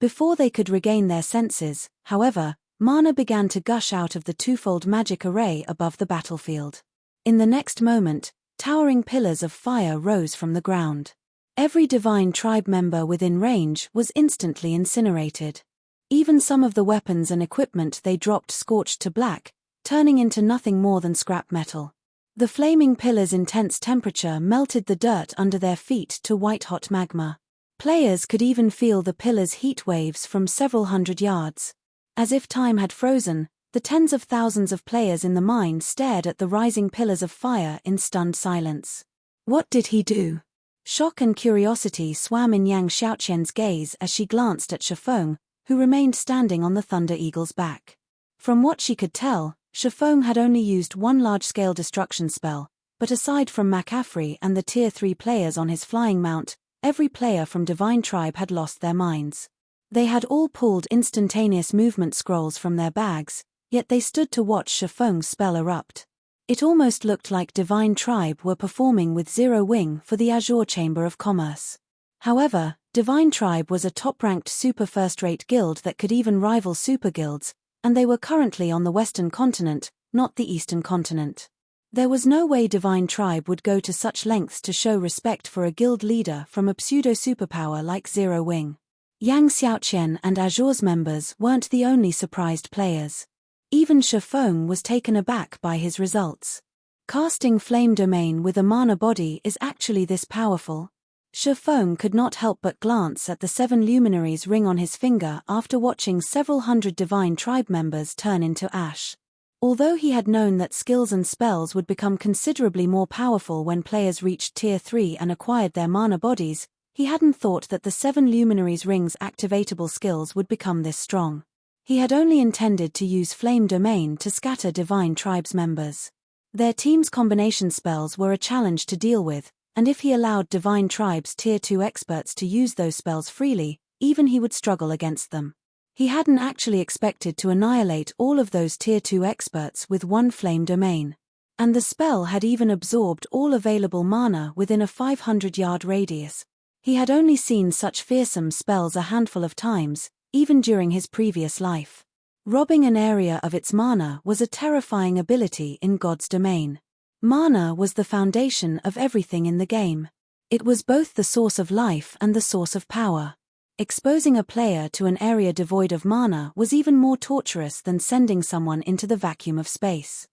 Before they could regain their senses, however, mana began to gush out of the twofold magic array above the battlefield. In the next moment, towering pillars of fire rose from the ground. Every Divine Tribe member within range was instantly incinerated. Even some of the weapons and equipment they dropped scorched to black, turning into nothing more than scrap metal. The flaming pillars' intense temperature melted the dirt under their feet to white-hot magma. Players could even feel the pillars' heat waves from several hundred yards. As if time had frozen, the tens of thousands of players in the mine stared at the rising pillars of fire in stunned silence. What did he do? Shock and curiosity swam in Yang Xiaoqian's gaze as she glanced at Shi Feng, who remained standing on the Thunder Eagle's back. From what she could tell, Shifeng had only used one large-scale destruction spell, but aside from McCaffrey and the Tier 3 players on his flying mount, every player from Divine Tribe had lost their minds. They had all pulled instantaneous movement scrolls from their bags, yet they stood to watch Shifeng's spell erupt. It almost looked like Divine Tribe were performing with Zero Wing for the Azure Chamber of Commerce. However, Divine Tribe was a top-ranked super first-rate guild that could even rival super guilds, and they were currently on the Western continent, not the Eastern continent. There was no way Divine Tribe would go to such lengths to show respect for a guild leader from a pseudo-superpower like Zero Wing. Yang Xiaoqian and Azure's members weren't the only surprised players. Even Shifeng was taken aback by his results. Casting Flame Domain with a mana body is actually this powerful? Shifeng could not help but glance at the 7 luminaries ring on his finger after watching several hundred Divine Tribe members turn into ash. Although he had known that skills and spells would become considerably more powerful when players reached Tier 3 and acquired their mana bodies, he hadn't thought that the 7 luminaries rings' activatable skills would become this strong. He had only intended to use Flame Domain to scatter Divine Tribe's members. Their team's combination spells were a challenge to deal with, and if he allowed Divine Tribe's Tier 2 experts to use those spells freely, even he would struggle against them. He hadn't actually expected to annihilate all of those Tier 2 experts with one Flame Domain. And the spell had even absorbed all available mana within a 500-yard radius. He had only seen such fearsome spells a handful of times, even during his previous life. Robbing an area of its mana was a terrifying ability in God's domain. Mana was the foundation of everything in the game. It was both the source of life and the source of power. Exposing a player to an area devoid of mana was even more torturous than sending someone into the vacuum of space.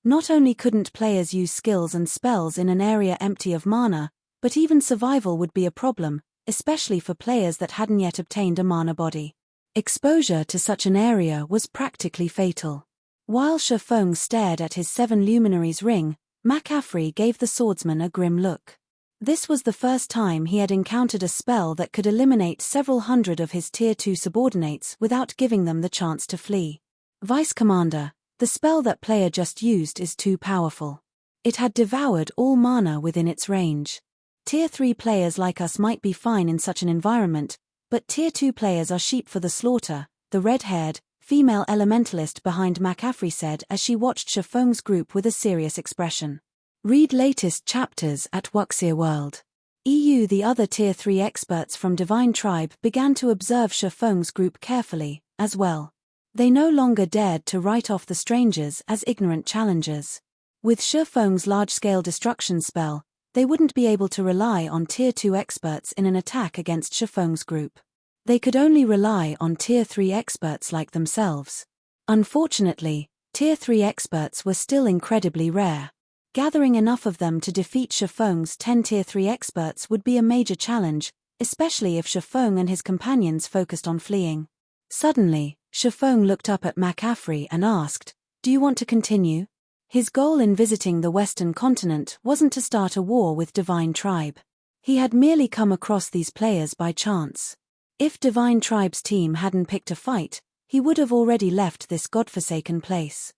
Not only couldn't players use skills and spells in an area empty of mana, but even survival would be a problem, especially for players that hadn't yet obtained a mana body. Exposure to such an area was practically fatal. While Shifeng stared at his 7 luminaries ring, McCaffrey gave the swordsman a grim look. This was the first time he had encountered a spell that could eliminate several hundred of his Tier 2 subordinates without giving them the chance to flee. Vice Commander, the spell that player just used is too powerful. It had devoured all mana within its range. Tier 3 players like us might be fine in such an environment, but Tier 2 players are sheep for the slaughter, the red-haired, female elementalist behind McCaffrey said as she watched Shifeng's group with a serious expression. Read latest chapters at Wuxia World. EU. The other Tier 3 experts from Divine Tribe began to observe Shifeng's group carefully, as well. They no longer dared to write off the strangers as ignorant challengers. With Shifeng's large-scale destruction spell, they wouldn't be able to rely on Tier 2 experts in an attack against Shifeng's group. They could only rely on Tier 3 experts like themselves. Unfortunately, Tier 3 experts were still incredibly rare. Gathering enough of them to defeat Shifeng's 10 Tier 3 experts would be a major challenge, especially if Shifeng and his companions focused on fleeing. Suddenly, Shifeng looked up at McCaffrey and asked, "Do you want to continue?" His goal in visiting the Western continent wasn't to start a war with Divine Tribe. He had merely come across these players by chance. If Divine Tribe's team hadn't picked a fight, he would have already left this godforsaken place.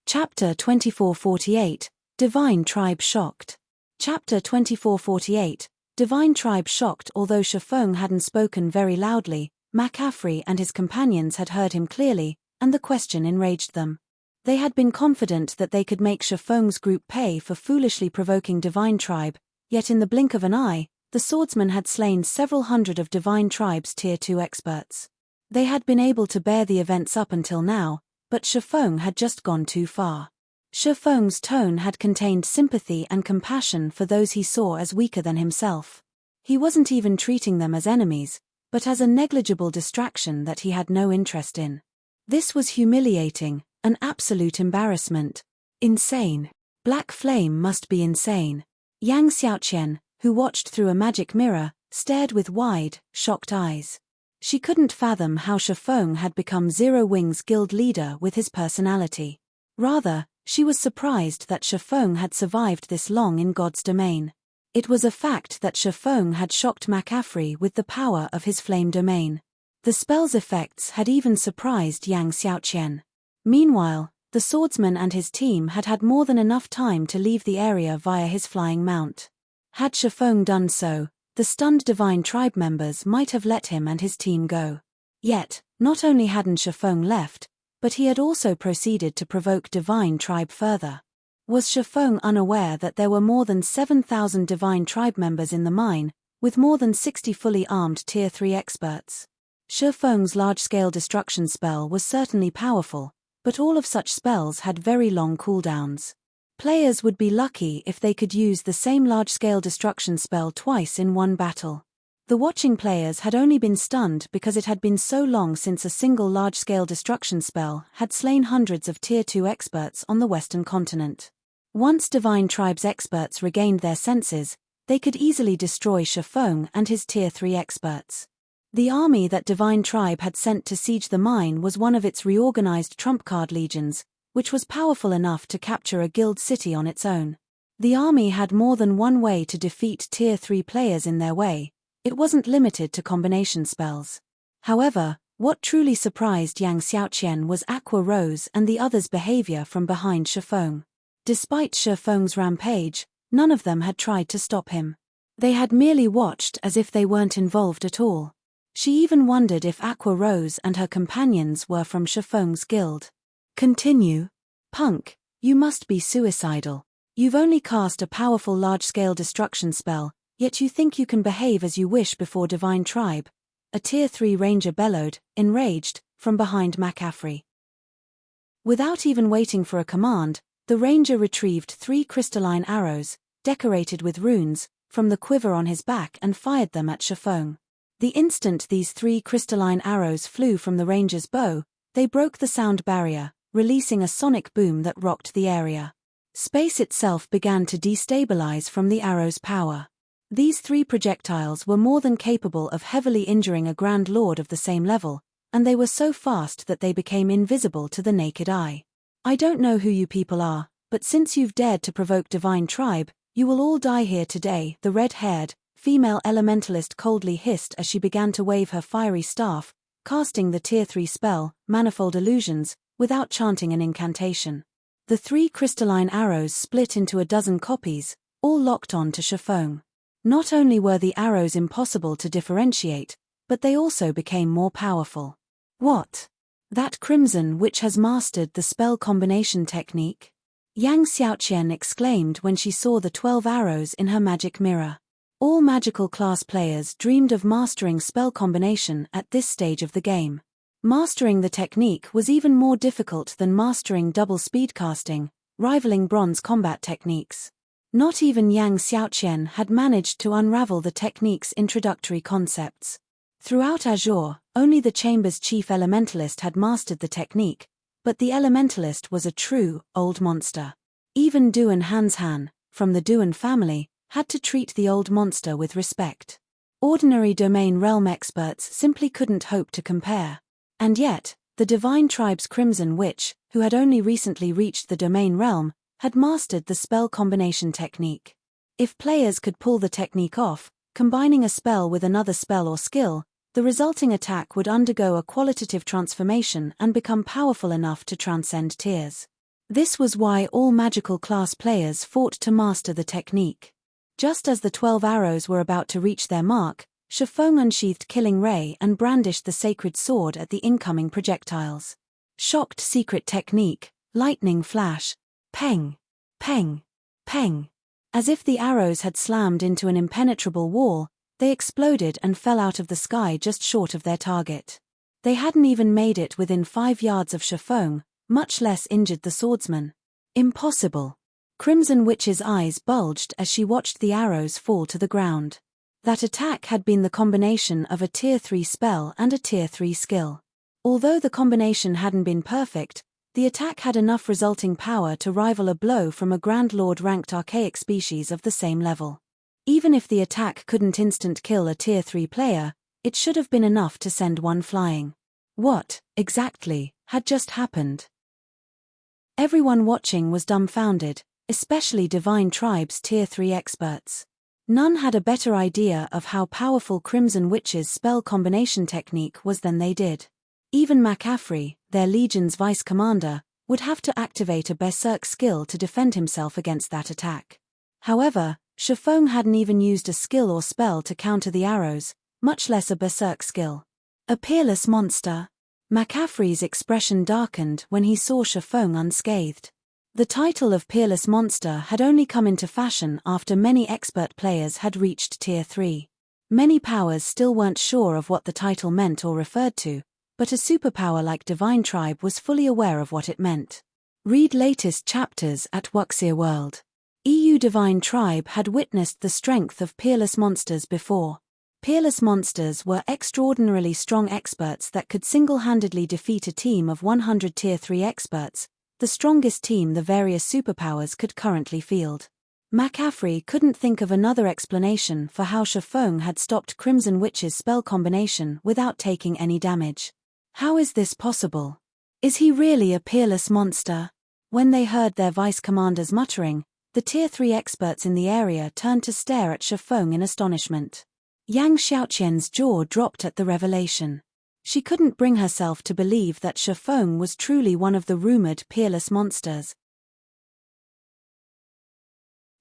Chapter 2448, Divine Tribe Shocked. Chapter 2448, Divine Tribe Shocked. Although Shifeng hadn't spoken very loudly, McCaffrey and his companions had heard him clearly, and the question enraged them. They had been confident that they could make Shifeng's group pay for foolishly provoking Divine Tribe, yet in the blink of an eye, the swordsman had slain several hundred of Divine Tribe's Tier 2 experts. They had been able to bear the events up until now, but Shifeng had just gone too far. Shifeng's tone had contained sympathy and compassion for those he saw as weaker than himself. He wasn't even treating them as enemies, but as a negligible distraction that he had no interest in. This was humiliating, an absolute embarrassment. Insane. Black Flame must be insane. Yang Xiaoqian, who watched through a magic mirror, stared with wide, shocked eyes. She couldn't fathom how Shifeng had become Zero Wing's guild leader with his personality. Rather, she was surprised that Shifeng had survived this long in God's domain. It was a fact that Shifeng had shocked McCaffrey with the power of his flame domain. The spell's effects had even surprised Yang Xiaoqian. Meanwhile, the swordsman and his team had had more than enough time to leave the area via his flying mount. Had Shifeng done so, the stunned Divine Tribe members might have let him and his team go. Yet, not only hadn't Shifeng left, but he had also proceeded to provoke Divine Tribe further. Was Shifeng unaware that there were more than 7,000 Divine Tribe members in the mine, with more than 60 fully armed Tier 3 experts? Shifeng's large-scale destruction spell was certainly powerful, but all of such spells had very long cooldowns. Players would be lucky if they could use the same large-scale destruction spell twice in one battle. The watching players had only been stunned because it had been so long since a single large-scale destruction spell had slain hundreds of Tier 2 experts on the Western continent. Once Divine Tribe's experts regained their senses, they could easily destroy Shifeng and his Tier 3 experts. The army that Divine Tribe had sent to siege the mine was one of its reorganized trump card legions, which was powerful enough to capture a guild city on its own. The army had more than one way to defeat Tier 3 players in their way. It wasn't limited to combination spells. However, what truly surprised Yang Xiaoqian was Aqua Rose and the others' behavior from behind Shifeng. Despite Shifeng's rampage, none of them had tried to stop him. They had merely watched as if they weren't involved at all. She even wondered if Aqua Rose and her companions were from Shifeng's guild. Continue. Punk, you must be suicidal. You've only cast a powerful large-scale destruction spell, yet you think you can behave as you wish before Divine Tribe. A Tier 3 ranger bellowed, enraged, from behind McCaffrey. Without even waiting for a command, the ranger retrieved 3 crystalline arrows, decorated with runes, from the quiver on his back and fired them at Shifeng. The instant these 3 crystalline arrows flew from the ranger's bow, they broke the sound barrier, releasing a sonic boom that rocked the area. Space itself began to destabilize from the arrow's power. These 3 projectiles were more than capable of heavily injuring a Grand Lord of the same level, and they were so fast that they became invisible to the naked eye. I don't know who you people are, but since you've dared to provoke Divine Tribe, you will all die here today, the red-haired, female elementalist coldly hissed as she began to wave her fiery staff, casting the Tier 3 spell, Manifold Illusions, without chanting an incantation. The 3 crystalline arrows split into a dozen copies, all locked on to Shifeng. Not only were the arrows impossible to differentiate, but they also became more powerful. What? That Crimson Witch has mastered the spell combination technique? Yang Xiaoqian exclaimed when she saw the 12 arrows in her magic mirror. All magical class players dreamed of mastering spell combination at this stage of the game. Mastering the technique was even more difficult than mastering double speed casting, rivaling bronze combat techniques. Not even Yang Xiaoqian had managed to unravel the technique's introductory concepts. Throughout Azure, only the Chamber's chief elementalist had mastered the technique, but the elementalist was a true, old monster. Even Duan Hanshan, from the Duan family, had to treat the old monster with respect. Ordinary domain realm experts simply couldn't hope to compare. And yet, the Divine Tribe's Crimson Witch, who had only recently reached the domain realm, had mastered the spell combination technique. If players could pull the technique off, combining a spell with another spell or skill, the resulting attack would undergo a qualitative transformation and become powerful enough to transcend tiers. This was why all magical class players fought to master the technique. Just as the 12 arrows were about to reach their mark, Shifeng unsheathed Killing Ray and brandished the sacred sword at the incoming projectiles. Shocked secret technique, lightning flash, peng, peng, peng. As if the arrows had slammed into an impenetrable wall, they exploded and fell out of the sky just short of their target. They hadn't even made it within 5 yards of Shifeng, much less injured the swordsman. Impossible. Crimson Witch's eyes bulged as she watched the arrows fall to the ground. That attack had been the combination of a Tier 3 spell and a Tier 3 skill. Although the combination hadn't been perfect, the attack had enough resulting power to rival a blow from a Grand Lord-ranked archaic species of the same level. Even if the attack couldn't instant kill a Tier 3 player, it should have been enough to send one flying. What, exactly, had just happened? Everyone watching was dumbfounded, especially Divine Tribe's Tier 3 experts. None had a better idea of how powerful Crimson Witch's spell combination technique was than they did. Even McCaffrey, their Legion's vice commander, would have to activate a berserk skill to defend himself against that attack. However, Shifeng hadn't even used a skill or spell to counter the arrows, much less a berserk skill. A peerless monster. McCaffrey's expression darkened when he saw Shifeng unscathed. The title of peerless monster had only come into fashion after many expert players had reached Tier 3. Many powers still weren't sure of what the title meant or referred to, but a superpower like Divine Tribe was fully aware of what it meant. Read latest chapters at Wuxia World. EU Divine Tribe had witnessed the strength of peerless monsters before. Peerless monsters were extraordinarily strong experts that could single-handedly defeat a team of 100 Tier 3 experts, the strongest team the various superpowers could currently field. McCaffrey couldn't think of another explanation for how Shifeng had stopped Crimson Witch's spell combination without taking any damage. How is this possible? Is he really a peerless monster? When they heard their vice commanders muttering, the Tier 3 experts in the area turned to stare at Shifeng in astonishment. Yang Xiaoqian's jaw dropped at the revelation. She couldn't bring herself to believe that Shifeng was truly one of the rumored peerless monsters.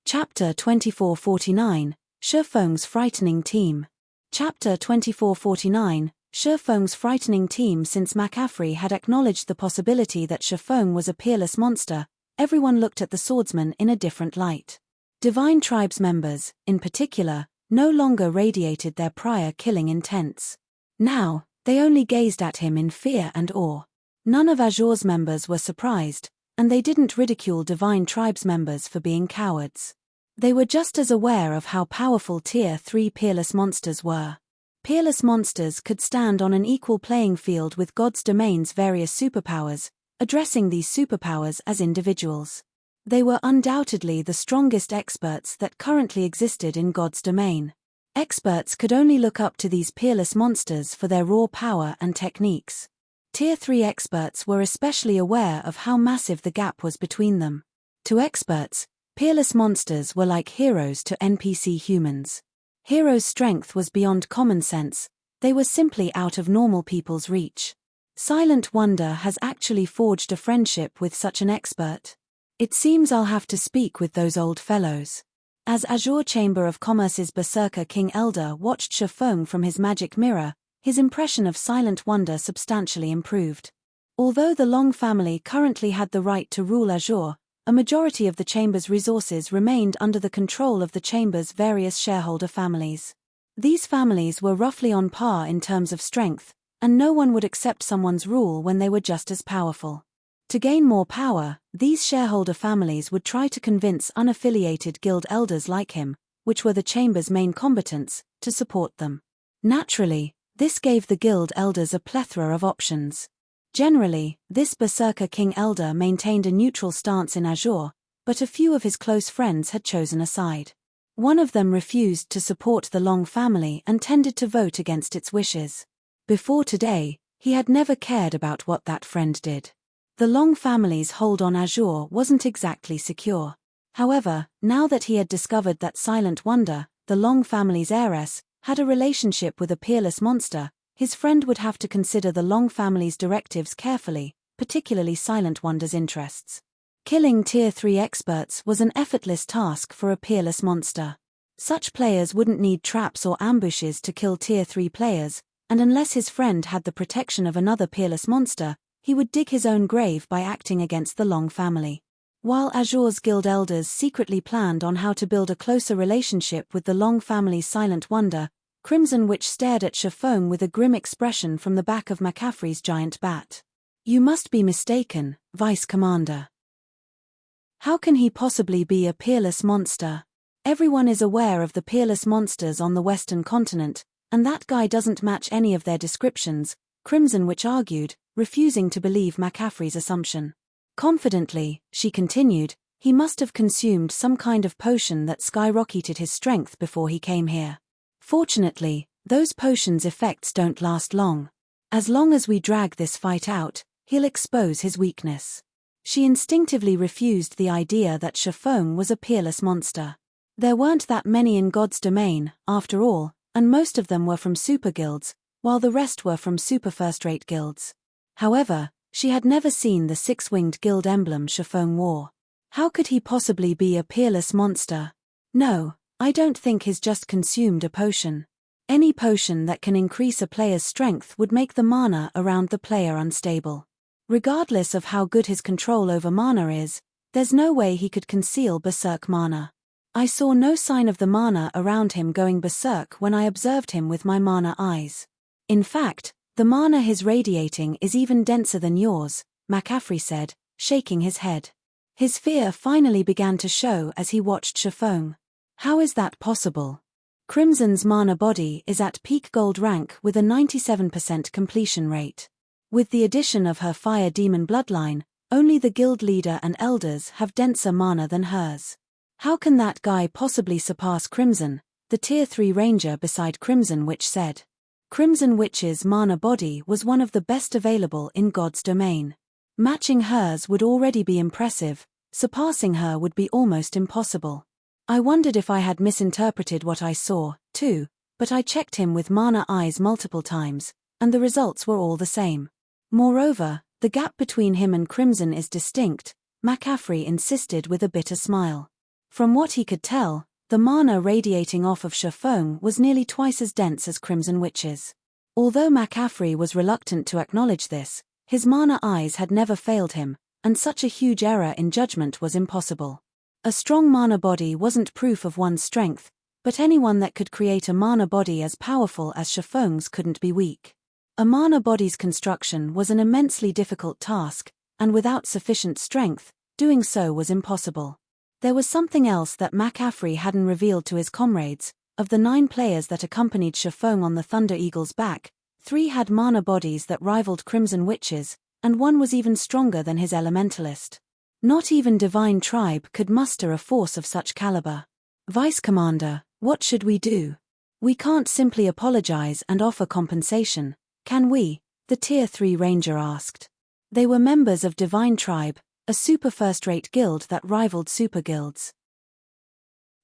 Chapter 2449, Shifeng's Frightening Team. Chapter 2449, Shifeng's Frightening Team. Since McCaffrey had acknowledged the possibility that Shifeng was a peerless monster, everyone looked at the swordsman in a different light. Divine Tribe's members, in particular, no longer radiated their prior killing intents. Now, they only gazed at him in fear and awe. None of Azure's members were surprised, and they didn't ridicule Divine Tribe's members for being cowards. They were just as aware of how powerful Tier 3 peerless monsters were. Peerless monsters could stand on an equal playing field with God's domain's various superpowers, addressing these superpowers as individuals. They were undoubtedly the strongest experts that currently existed in God's domain. Experts could only look up to these peerless monsters for their raw power and techniques. Tier 3 experts were especially aware of how massive the gap was between them. To experts, peerless monsters were like heroes to NPC humans. Heroes' strength was beyond common sense, they were simply out of normal people's reach. Silent Wonder has actually forged a friendship with such an expert. It seems I'll have to speak with those old fellows. As Azure Chamber of Commerce's Berserker King Elder watched Shifeng from his magic mirror, his impression of Silent Wonder substantially improved. Although the Long family currently had the right to rule Azure, a majority of the Chamber's resources remained under the control of the Chamber's various shareholder families. These families were roughly on par in terms of strength, and no one would accept someone's rule when they were just as powerful. To gain more power, these shareholder families would try to convince unaffiliated guild elders like him, which were the Chamber's main combatants, to support them. Naturally, this gave the guild elders a plethora of options. Generally, this Berserker King Elder maintained a neutral stance in Azure, but a few of his close friends had chosen a side. One of them refused to support the Long family and tended to vote against its wishes. Before today, he had never cared about what that friend did. The Long family's hold on Azure wasn't exactly secure. However, now that he had discovered that Silent Wonder, the Long family's heiress, had a relationship with a peerless monster, his friend would have to consider the Long family's directives carefully, particularly Silent Wonder's interests. Killing Tier 3 experts was an effortless task for a peerless monster. Such players wouldn't need traps or ambushes to kill Tier 3 players, and unless his friend had the protection of another peerless monster, he would dig his own grave by acting against the Long family. While Azure's guild elders secretly planned on how to build a closer relationship with the Long family's Silent Wonder, Crimson Witch stared at Shifeng with a grim expression from the back of McCaffrey's giant bat. "You must be mistaken, Vice Commander. How can he possibly be a peerless monster? Everyone is aware of the peerless monsters on the Western continent, and that guy doesn't match any of their descriptions," Crimson Witch argued, refusing to believe McCaffrey's assumption. Confidently, she continued, "He must have consumed some kind of potion that skyrocketed his strength before he came here. Fortunately, those potions' effects don't last long. As long as we drag this fight out, he'll expose his weakness." She instinctively refused the idea that Shifeng was a peerless monster. There weren't that many in God's domain, after all, and most of them were from super guilds, while the rest were from super first-rate guilds. However, she had never seen the six-winged guild emblem Shifeng wore. How could he possibly be a peerless monster? No, I don't think he's just consumed a potion. Any potion that can increase a player's strength would make the mana around the player unstable. Regardless of how good his control over mana is, there's no way he could conceal berserk mana. I saw no sign of the mana around him going berserk when I observed him with my mana eyes. In fact, the mana he's radiating is even denser than yours, McCaffrey said, shaking his head. His fear finally began to show as he watched Shifeng. How is that possible? Crimson's mana body is at peak gold rank with a 97% completion rate. With the addition of her fire demon bloodline, only the guild leader and elders have denser mana than hers. How can that guy possibly surpass Crimson? The tier 3 ranger beside Crimson Witch said. Crimson Witch's mana body was one of the best available in God's domain. Matching hers would already be impressive, surpassing her would be almost impossible. I wondered if I had misinterpreted what I saw, too, but I checked him with mana eyes multiple times, and the results were all the same. Moreover, the gap between him and Crimson is distinct, McCaffrey insisted with a bitter smile. From what he could tell, the mana radiating off of Shifeng was nearly twice as dense as Crimson Witch's. Although McCaffrey was reluctant to acknowledge this, his mana eyes had never failed him, and such a huge error in judgment was impossible. A strong mana body wasn't proof of one's strength, but anyone that could create a mana body as powerful as Shifeng's couldn't be weak. A mana body's construction was an immensely difficult task, and without sufficient strength, doing so was impossible. There was something else that McCaffrey hadn't revealed to his comrades. Of the 9 players that accompanied Shifeng on the Thunder Eagle's back, 3 had mana bodies that rivaled Crimson Witch's, and 1 was even stronger than his elementalist. Not even Divine Tribe could muster a force of such caliber. Vice Commander, what should we do? We can't simply apologize and offer compensation, can we? The Tier 3 Ranger asked. They were members of Divine Tribe, a super first-rate guild that rivaled super guilds.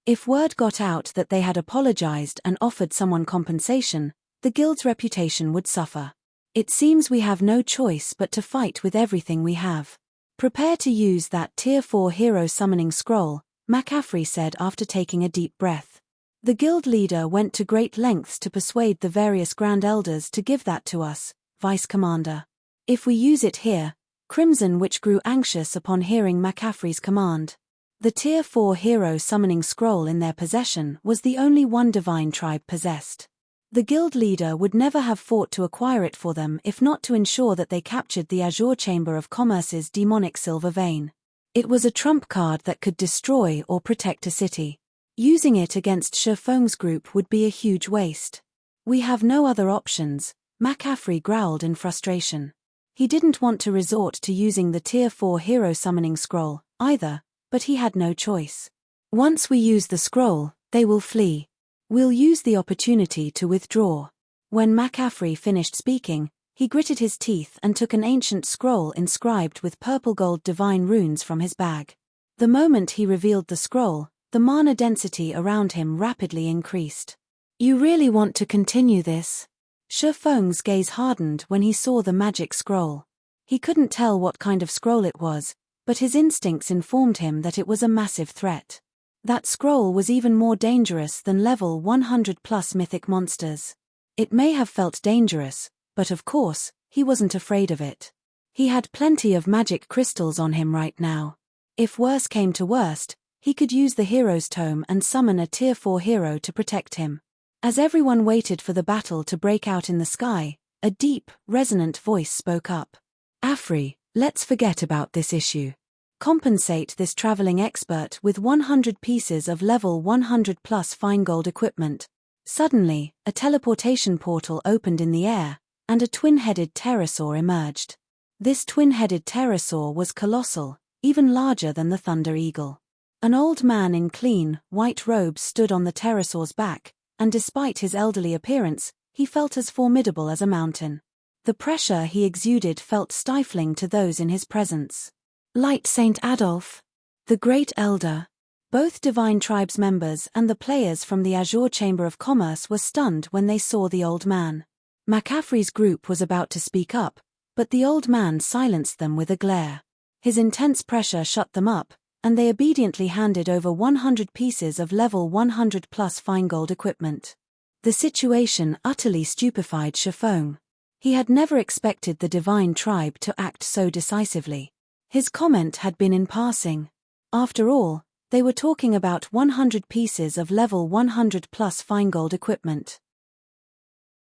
If word got out that they had apologized and offered someone compensation, the guild's reputation would suffer. It seems we have no choice but to fight with everything we have. Prepare to use that Tier 4 hero summoning scroll, McCaffrey said after taking a deep breath. The guild leader went to great lengths to persuade the various Grand Elders to give that to us, Vice Commander. If we use it here, Crimson Witch grew anxious upon hearing McCaffrey's command. The Tier 4 hero summoning scroll in their possession was the only one Divine Tribe possessed. The guild leader would never have fought to acquire it for them if not to ensure that they captured the Azure Chamber of Commerce's demonic silver vein. It was a trump card that could destroy or protect a city. Using it against Shifeng's group would be a huge waste. We have no other options, McCaffrey growled in frustration. He didn't want to resort to using the Tier 4 hero summoning scroll, either, but he had no choice. Once we use the scroll, they will flee. We'll use the opportunity to withdraw. When McCaffrey finished speaking, he gritted his teeth and took an ancient scroll inscribed with purple-gold divine runes from his bag. The moment he revealed the scroll, the mana density around him rapidly increased. You really want to continue this? Shifeng's gaze hardened when he saw the magic scroll. He couldn't tell what kind of scroll it was, but his instincts informed him that it was a massive threat. That scroll was even more dangerous than level 100+ mythic monsters. It may have felt dangerous, but of course, he wasn't afraid of it. He had plenty of magic crystals on him right now. If worse came to worst, he could use the Hero's Tome and summon a Tier 4 hero to protect him. As everyone waited for the battle to break out in the sky, a deep, resonant voice spoke up. Afri, let's forget about this issue. Compensate this traveling expert with 100 pieces of level 100+ fine gold equipment. Suddenly, a teleportation portal opened in the air, and a twin-headed pterosaur emerged. This twin-headed pterosaur was colossal, even larger than the Thunder Eagle. An old man in clean, white robes stood on the pterosaur's back, and despite his elderly appearance, he felt as formidable as a mountain. The pressure he exuded felt stifling to those in his presence. Light Saint Adolf, the Great Elder. Both Divine Tribes members and the players from the Azure Chamber of Commerce were stunned when they saw the old man. McCaffrey's group was about to speak up, but the old man silenced them with a glare. His intense pressure shut them up, and they obediently handed over 100 pieces of level 100 plus fine gold equipment. The situation utterly stupefied Shifeng. He had never expected the Divine Tribe to act so decisively. His comment had been in passing. After all, they were talking about 100 pieces of level 100 plus fine gold equipment.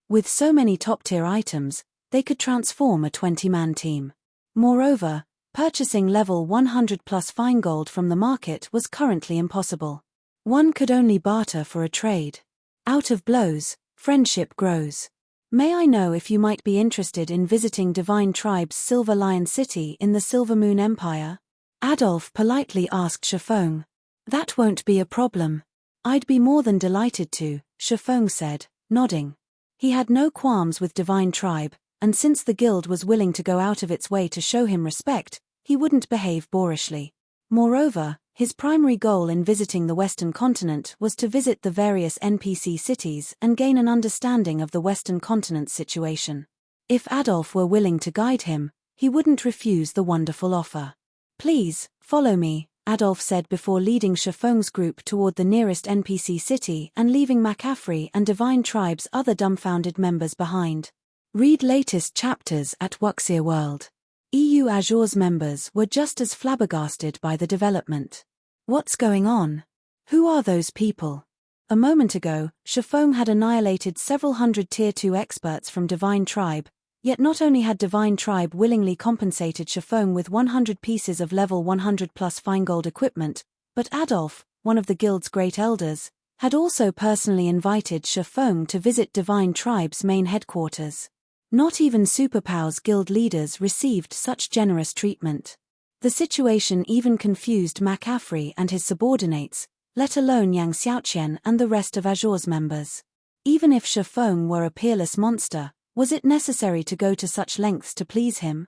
With so many top-tier items, they could transform a 20-man team. Moreover, purchasing level 100 plus fine gold from the market was currently impossible. One could only barter for a trade. Out of blows, friendship grows. May I know if you might be interested in visiting Divine Tribe's Silver Lion City in the Silver Moon Empire? Adolf politely asked Shifeng. That won't be a problem. I'd be more than delighted to, Shifeng said, nodding. He had no qualms with Divine Tribe, and since the guild was willing to go out of its way to show him respect, he wouldn't behave boorishly. Moreover, his primary goal in visiting the Western continent was to visit the various NPC cities and gain an understanding of the Western continent's situation. If Adolf were willing to guide him, he wouldn't refuse the wonderful offer. Please, follow me, Adolf said before leading Shifeng's group toward the nearest NPC city and leaving McCaffrey and Divine Tribe's other dumbfounded members behind. Read latest chapters at Wuxia World. EU Azure's members were just as flabbergasted by the development. What's going on? Who are those people? A moment ago, Shifeng had annihilated several hundred Tier 2 experts from Divine Tribe, yet not only had Divine Tribe willingly compensated Shifeng with 100 pieces of level 100 plus fine gold equipment, but Adolf, one of the guild's great elders, had also personally invited Shifeng to visit Divine Tribe's main headquarters. Not even Superpow's guild leaders received such generous treatment. The situation even confused McCaffrey and his subordinates, let alone Yang Xiaoqian and the rest of Azure's members. Even if Shifeng were a peerless monster, was it necessary to go to such lengths to please him?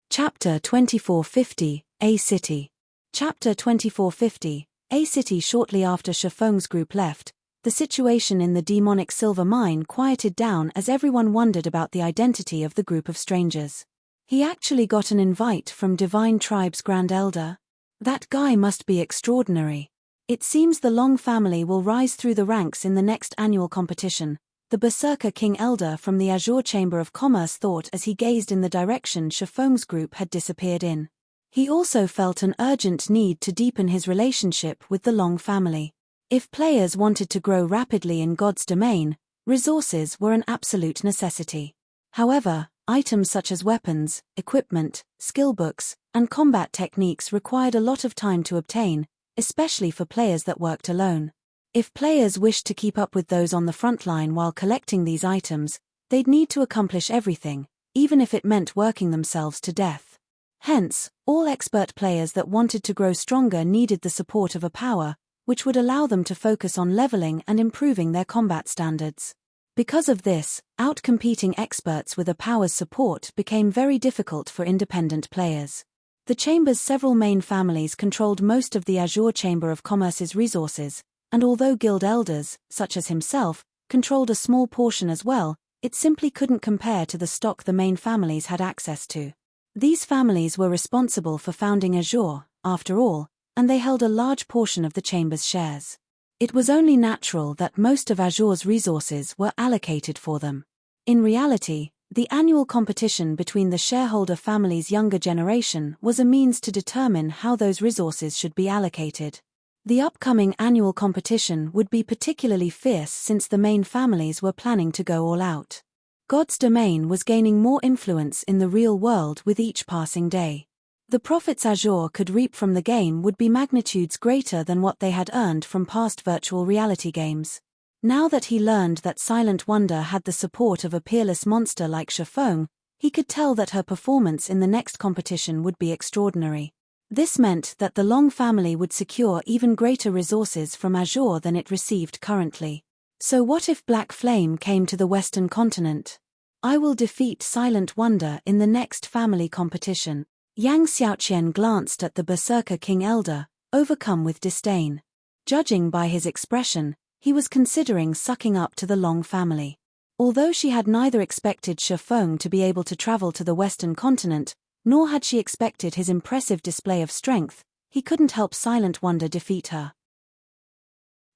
Chapter 2450, A City. Chapter 2450, A City. Shortly after Shifeng's group left, the situation in the demonic silver mine quieted down as everyone wondered about the identity of the group of strangers. He actually got an invite from Divine Tribe's Grand Elder? That guy must be extraordinary. It seems the Long family will rise through the ranks in the next annual competition, the Berserker King Elder from the Azure Chamber of Commerce thought as he gazed in the direction Shifeng's group had disappeared in. He also felt an urgent need to deepen his relationship with the Long family. If players wanted to grow rapidly in God's domain, resources were an absolute necessity. However, items such as weapons, equipment, skill books, and combat techniques required a lot of time to obtain, especially for players that worked alone. If players wished to keep up with those on the front line while collecting these items, they'd need to accomplish everything, even if it meant working themselves to death. Hence, all expert players that wanted to grow stronger needed the support of a power, which would allow them to focus on leveling and improving their combat standards. Because of this, outcompeting experts with a power's support became very difficult for independent players. The Chamber's several main families controlled most of the Azure Chamber of Commerce's resources, and although guild elders, such as himself, controlled a small portion as well, it simply couldn't compare to the stock the main families had access to. These families were responsible for founding Azure, after all, and they held a large portion of the Chamber's shares. It was only natural that most of Azure's resources were allocated for them. In reality, the annual competition between the shareholder family's younger generation was a means to determine how those resources should be allocated. The upcoming annual competition would be particularly fierce since the main families were planning to go all out. God's domain was gaining more influence in the real world with each passing day. The profits Azure could reap from the game would be magnitudes greater than what they had earned from past virtual reality games. Now that he learned that Silent Wonder had the support of a peerless monster like Shifeng, he could tell that her performance in the next competition would be extraordinary. This meant that the Long family would secure even greater resources from Azure than it received currently. So what if Black Flame came to the Western continent? I will defeat Silent Wonder in the next family competition. Yang Xiaoqian glanced at the Berserker King Elder, overcome with disdain. Judging by his expression, he was considering sucking up to the Long family. Although she had neither expected Shifeng to be able to travel to the Western continent, nor had she expected his impressive display of strength, he couldn't help Silent Wonder defeat her.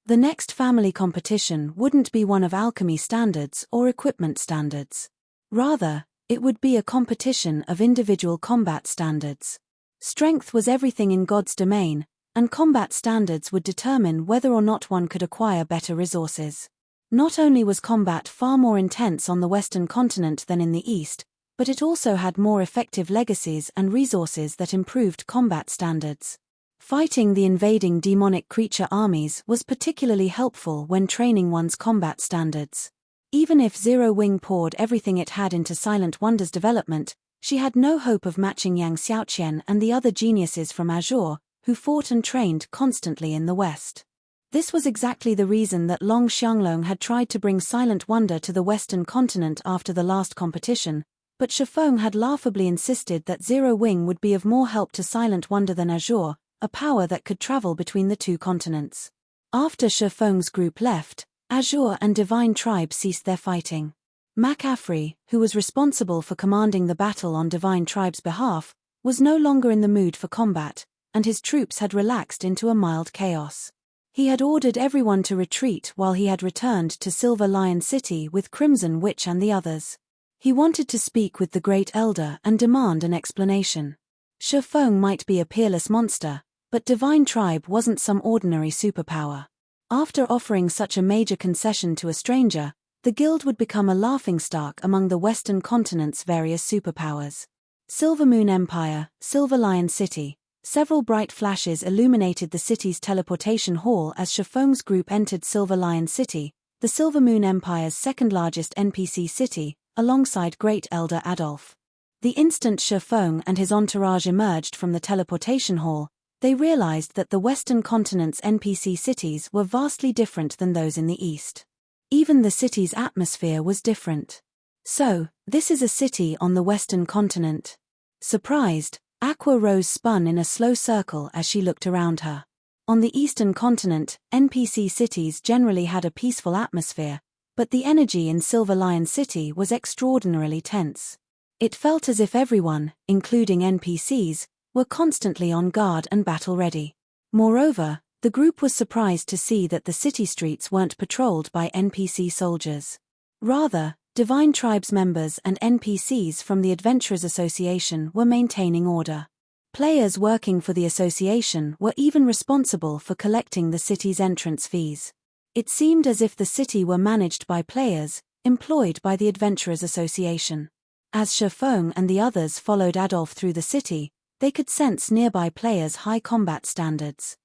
The next family competition wouldn't be one of alchemy standards or equipment standards. Rather, it would be a competition of individual combat standards. Strength was everything in God's domain, and combat standards would determine whether or not one could acquire better resources. Not only was combat far more intense on the Western continent than in the East, but it also had more effective legacies and resources that improved combat standards. Fighting the invading demonic creature armies was particularly helpful when training one's combat standards. Even if Zero Wing poured everything it had into Silent Wonder's development, she had no hope of matching Yang Xiaoqian and the other geniuses from Azure, who fought and trained constantly in the West. This was exactly the reason that Long Xianglong had tried to bring Silent Wonder to the Western continent after the last competition, but Shifeng had laughably insisted that Zero Wing would be of more help to Silent Wonder than Azure, a power that could travel between the two continents. After Shifeng's group left, Azure and Divine Tribe ceased their fighting. McAfee, who was responsible for commanding the battle on Divine Tribe's behalf, was no longer in the mood for combat, and his troops had relaxed into a mild chaos. He had ordered everyone to retreat while he had returned to Silver Lion City with Crimson Witch and the others. He wanted to speak with the Great Elder and demand an explanation. Shifeng might be a peerless monster, but Divine Tribe wasn't some ordinary superpower. After offering such a major concession to a stranger, the guild would become a laughingstock among the Western continent's various superpowers. Silver Moon Empire, Silver Lion City. Several bright flashes illuminated the city's teleportation hall as Shifeng's group entered Silver Lion City, the Silver Moon Empire's second-largest NPC city, alongside Great Elder Adolf. The instant Shifeng and his entourage emerged from the teleportation hall, they realized that the Western continent's NPC cities were vastly different than those in the East. Even the city's atmosphere was different. So, this is a city on the Western continent. Surprised, Aqua Rose spun in a slow circle as she looked around her. On the Eastern continent, NPC cities generally had a peaceful atmosphere, but the energy in Silver Lion City was extraordinarily tense. It felt as if everyone, including NPCs, were constantly on guard and battle-ready. Moreover, the group was surprised to see that the city streets weren't patrolled by NPC soldiers. Rather, Divine Tribe's members and NPCs from the Adventurers Association were maintaining order. Players working for the association were even responsible for collecting the city's entrance fees. It seemed as if the city were managed by players, employed by the Adventurers Association. As Shifeng and the others followed Adolf through the city, they could sense nearby players' high combat standards.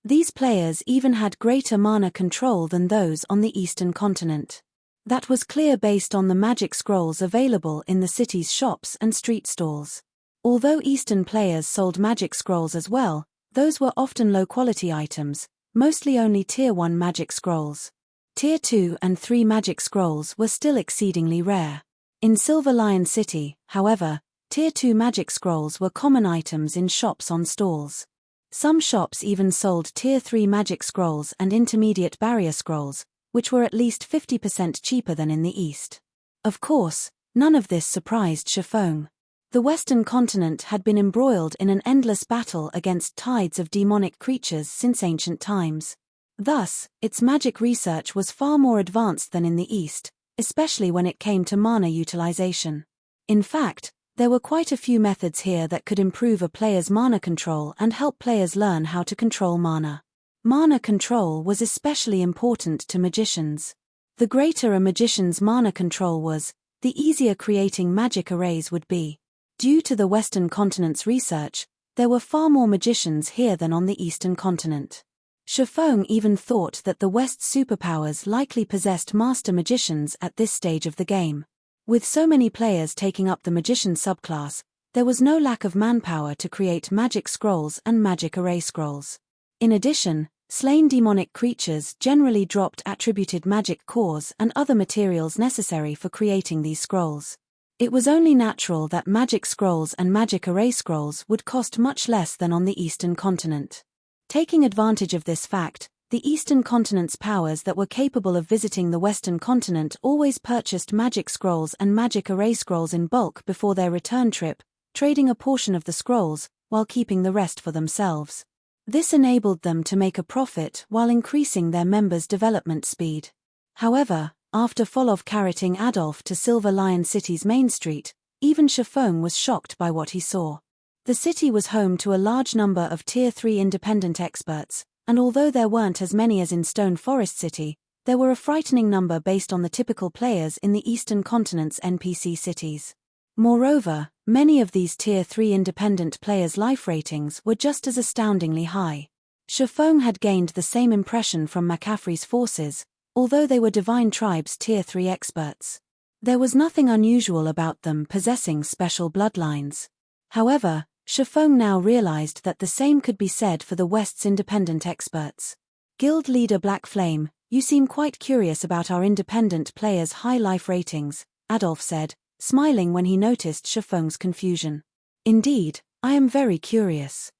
These players even had greater mana control than those on the Eastern continent. That was clear based on the magic scrolls available in the city's shops and street stalls. Although Eastern players sold magic scrolls as well, those were often low-quality items, mostly only Tier 1 magic scrolls. Tier 2 and 3 magic scrolls were still exceedingly rare. In Silver Lion City, however, Tier 2 magic scrolls were common items in shops on stalls. Some shops even sold Tier 3 magic scrolls and intermediate barrier scrolls, which were at least 50% cheaper than in the East. Of course, none of this surprised Shifeng. The Western continent had been embroiled in an endless battle against tides of demonic creatures since ancient times. Thus, its magic research was far more advanced than in the East, especially when it came to mana utilization. In fact, there were quite a few methods here that could improve a player's mana control and help players learn how to control mana. Mana control was especially important to magicians. The greater a magician's mana control was, the easier creating magic arrays would be. Due to the Western continent's research, there were far more magicians here than on the Eastern continent. Shifeng even thought that the West's superpowers likely possessed master magicians at this stage of the game. With so many players taking up the magician subclass, there was no lack of manpower to create magic scrolls and magic array scrolls. In addition, slain demonic creatures generally dropped attributed magic cores and other materials necessary for creating these scrolls. It was only natural that magic scrolls and magic array scrolls would cost much less than on the Eastern continent. Taking advantage of this fact, the Eastern continent's powers that were capable of visiting the Western continent always purchased magic scrolls and magic array scrolls in bulk before their return trip, trading a portion of the scrolls, while keeping the rest for themselves. This enabled them to make a profit while increasing their members' development speed. However, after Folov carroting Adolf to Silver Lion City's main street, even Shifeng was shocked by what he saw. The city was home to a large number of Tier 3 independent experts, and although there weren't as many as in Stone Forest City, there were a frightening number based on the typical players in the Eastern continent's NPC cities. Moreover, many of these Tier 3 independent players' life ratings were just as astoundingly high. Shifeng had gained the same impression from McCaffrey's forces, although they were Divine Tribe's Tier 3 experts. There was nothing unusual about them possessing special bloodlines. However, Shifeng now realized that the same could be said for the West's independent experts. Guild leader Black Flame, you seem quite curious about our independent players' high life ratings, Adolf said, smiling when he noticed Shifeng's confusion. Indeed, I am very curious.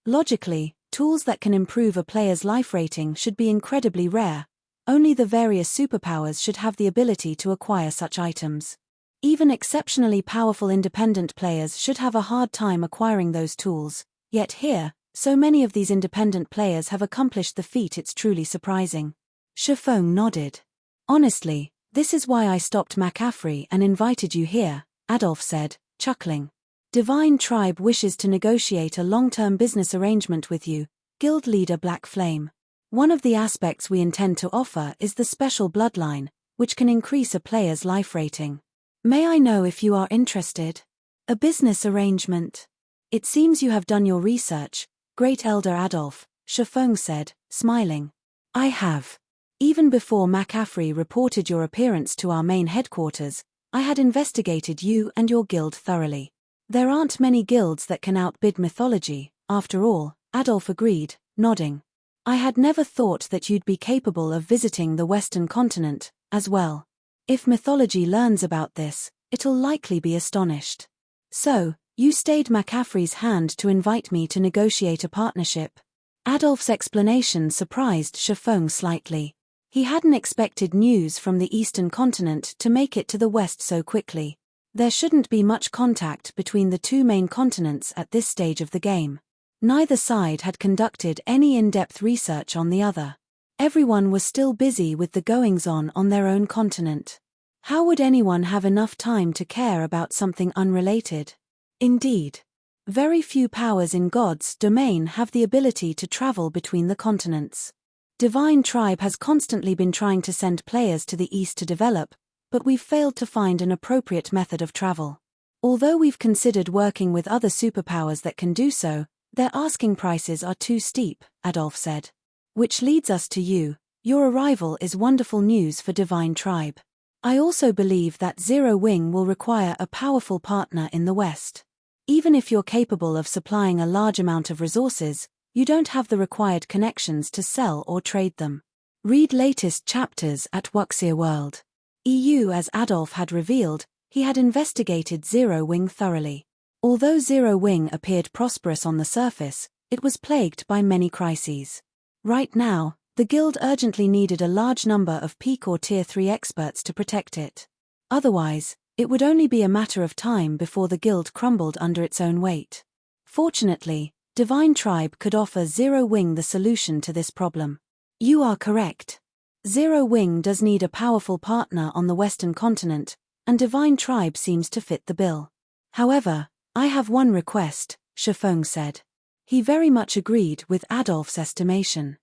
Logically, tools that can improve a player's life rating should be incredibly rare. Only the various superpowers should have the ability to acquire such items. Even exceptionally powerful independent players should have a hard time acquiring those tools, yet here, so many of these independent players have accomplished the feat. It's truly surprising. Shifeng nodded. Honestly, this is why I stopped McCaffrey and invited you here, Adolf said, chuckling. Divine Tribe wishes to negotiate a long-term business arrangement with you, Guild leader Black Flame. One of the aspects we intend to offer is the special bloodline, which can increase a player's life rating. May I know if you are interested? A business arrangement. It seems you have done your research, Great Elder Adolf, Shifeng said, smiling. I have. Even before McCaffrey reported your appearance to our main headquarters, I had investigated you and your guild thoroughly. There aren't many guilds that can outbid mythology, after all, Adolf agreed, nodding. I had never thought that you'd be capable of visiting the Western continent, as well. If mythology learns about this, it'll likely be astonished. So, you stayed McCaffrey's hand to invite me to negotiate a partnership. Adolf's explanation surprised Shifeng slightly. He hadn't expected news from the Eastern continent to make it to the West so quickly. There shouldn't be much contact between the two main continents at this stage of the game. Neither side had conducted any in-depth research on the other. Everyone was still busy with the goings-on on their own continent. How would anyone have enough time to care about something unrelated? Indeed, very few powers in God's domain have the ability to travel between the continents. Divine Tribe has constantly been trying to send players to the East to develop, but we've failed to find an appropriate method of travel. Although we've considered working with other superpowers that can do so, their asking prices are too steep, Adolf said. Which leads us to you. Your arrival is wonderful news for Divine Tribe. I also believe that Zero Wing will require a powerful partner in the West. Even if you're capable of supplying a large amount of resources, you don't have the required connections to sell or trade them. Read latest chapters at Wuxia World. EU. As Adolf had revealed, he had investigated Zero Wing thoroughly. Although Zero Wing appeared prosperous on the surface, it was plagued by many crises. Right now, the guild urgently needed a large number of peak or Tier 3 experts to protect it. Otherwise, it would only be a matter of time before the guild crumbled under its own weight. Fortunately, Divine Tribe could offer Zero Wing the solution to this problem. You are correct. Zero Wing does need a powerful partner on the Western continent, and Divine Tribe seems to fit the bill. However, I have one request, Shifeng said. He very much agreed with Adolf's estimation.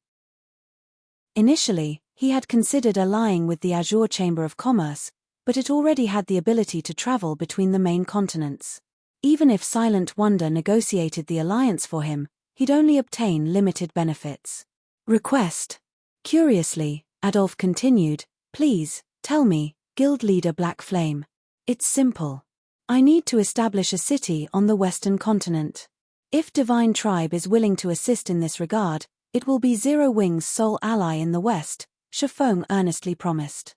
Initially, he had considered allying with the Azure Chamber of Commerce, but it already had the ability to travel between the main continents. Even if Silent Wonder negotiated the alliance for him, he'd only obtain limited benefits. Request. Curiously, Adolf continued, please, tell me, Guild leader Black Flame. It's simple. I need to establish a city on the Western continent. If Divine Tribe is willing to assist in this regard, it will be Zero Wing's sole ally in the West, Shifeng earnestly promised.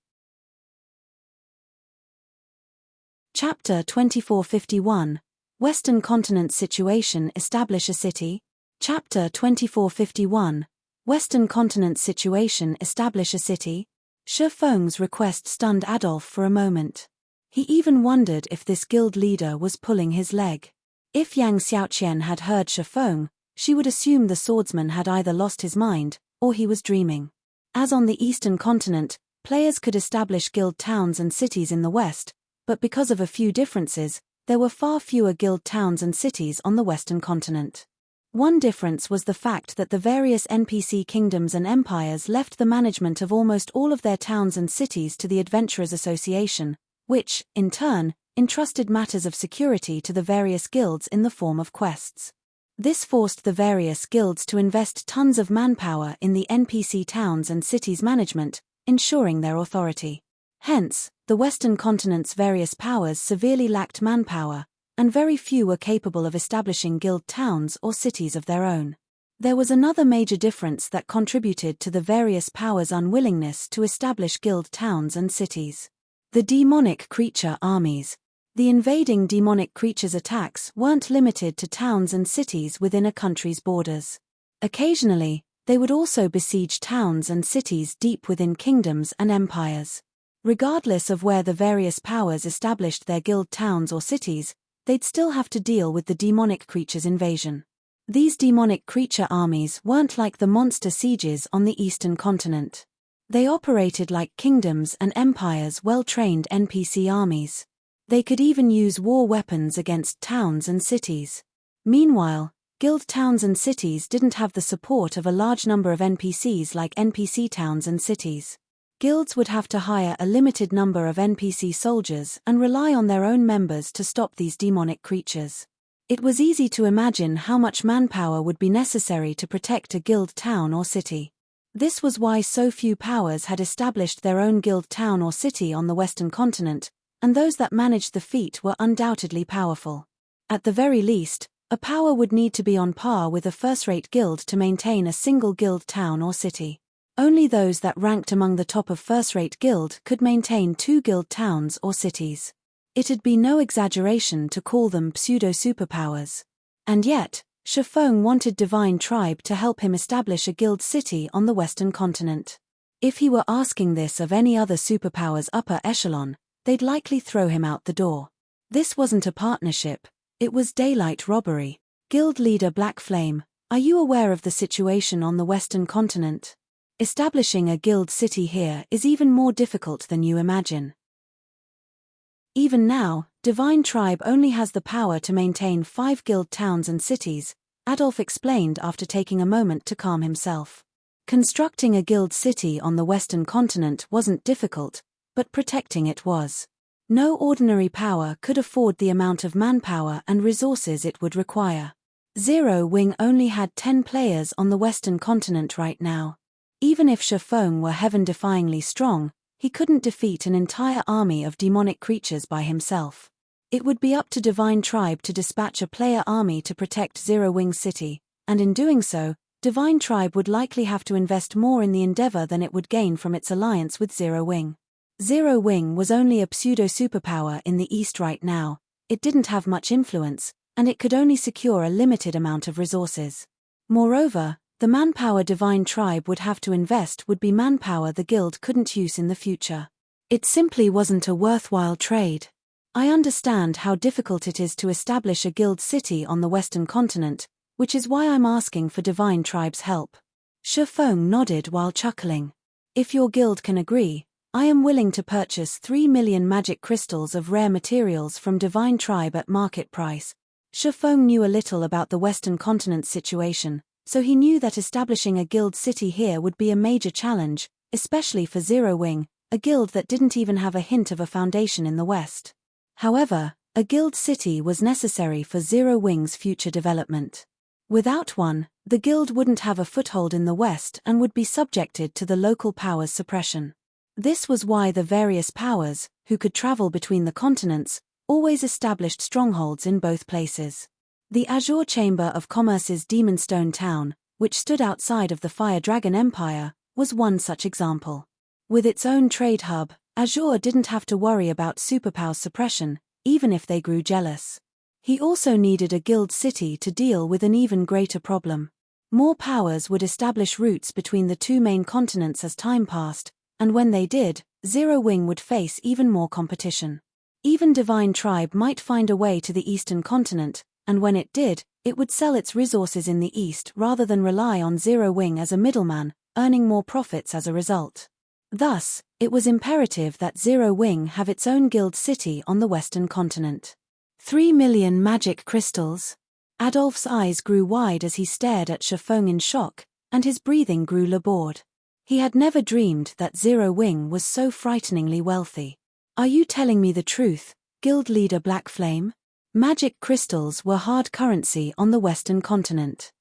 Chapter 2451, Western Continent Situation Establish a City. Chapter 2451, Western Continent Situation Establish a City. Shi Feng's request stunned Adolf for a moment. He even wondered if this guild leader was pulling his leg. If Yang Xiaoqian had heard Shi Feng, she would assume the swordsman had either lost his mind, or he was dreaming. As on the Eastern Continent, players could establish guild towns and cities in the West, but because of a few differences, there were far fewer guild towns and cities on the Western Continent. One difference was the fact that the various NPC kingdoms and empires left the management of almost all of their towns and cities to the Adventurers Association, which, in turn, entrusted matters of security to the various guilds in the form of quests. This forced the various guilds to invest tons of manpower in the NPC towns and cities management, ensuring their authority. Hence, the Western Continent's various powers severely lacked manpower, and very few were capable of establishing guild towns or cities of their own. There was another major difference that contributed to the various powers' unwillingness to establish guild towns and cities. The demonic creature armies. The invading demonic creatures' attacks weren't limited to towns and cities within a country's borders. Occasionally, they would also besiege towns and cities deep within kingdoms and empires. Regardless of where the various powers established their guild towns or cities, they'd still have to deal with the demonic creatures' invasion. These demonic creature armies weren't like the monster sieges on the Eastern Continent. They operated like kingdoms and empires' well-trained NPC armies. They could even use war weapons against towns and cities. Meanwhile, guild towns and cities didn't have the support of a large number of NPCs like NPC towns and cities. Guilds would have to hire a limited number of NPC soldiers and rely on their own members to stop these demonic creatures. It was easy to imagine how much manpower would be necessary to protect a guild town or city. This was why so few powers had established their own guild town or city on the Western Continent, and those that managed the feat were undoubtedly powerful. At the very least, a power would need to be on par with a first-rate guild to maintain a single guild town or city. Only those that ranked among the top of first-rate guild could maintain 2 guild towns or cities. It'd be no exaggeration to call them pseudo-superpowers. And yet, Shi Feng wanted Divine Tribe to help him establish a guild city on the Western Continent. If he were asking this of any other superpower's upper echelon, they'd likely throw him out the door. This wasn't a partnership, it was daylight robbery. Guild leader Black Flame, are you aware of the situation on the Western Continent? Establishing a guild city here is even more difficult than you imagine. Even now, Divine Tribe only has the power to maintain 5 guild towns and cities, Adolf explained after taking a moment to calm himself. Constructing a guild city on the Western Continent wasn't difficult, but protecting it was. No ordinary power could afford the amount of manpower and resources it would require. Zero Wing only had 10 players on the Western Continent right now. Even if Shi Feng were heaven-defyingly strong, he couldn't defeat an entire army of demonic creatures by himself. It would be up to Divine Tribe to dispatch a player army to protect Zero Wing City, and in doing so, Divine Tribe would likely have to invest more in the endeavor than it would gain from its alliance with Zero Wing. Zero Wing was only a pseudo-superpower in the East right now, it didn't have much influence, and it could only secure a limited amount of resources. Moreover, the manpower Divine Tribe would have to invest would be manpower the guild couldn't use in the future. It simply wasn't a worthwhile trade. I understand how difficult it is to establish a guild city on the Western Continent, which is why I'm asking for Divine Tribe's help. Shi Feng nodded while chuckling. If your guild can agree, I am willing to purchase 3 million magic crystals of rare materials from Divine Tribe at market price. Shi Feng knew a little about the Western Continent situation, so he knew that establishing a guild city here would be a major challenge, especially for Zero Wing, a guild that didn't even have a hint of a foundation in the West. However, a guild city was necessary for Zero Wing's future development. Without one, the guild wouldn't have a foothold in the West and would be subjected to the local powers' suppression. This was why the various powers, who could travel between the continents, always established strongholds in both places. The Azure Chamber of Commerce's Demonstone Town, which stood outside of the Fire Dragon Empire, was one such example. With its own trade hub, Azure didn't have to worry about superpower suppression, even if they grew jealous. He also needed a guild city to deal with an even greater problem. More powers would establish routes between the two main continents as time passed, and when they did, Zero Wing would face even more competition. Even Divine Tribe might find a way to the eastern continent, and when it did, it would sell its resources in the east rather than rely on Zero Wing as a middleman, earning more profits as a result. Thus, it was imperative that Zero Wing have its own guild city on the western continent. 3 million magic crystals? Adolph's eyes grew wide as he stared at Shifeng in shock, and his breathing grew labored. He had never dreamed that Zero Wing was so frighteningly wealthy. Are you telling me the truth, guild leader Black Flame? Magic crystals were hard currency on the western continent.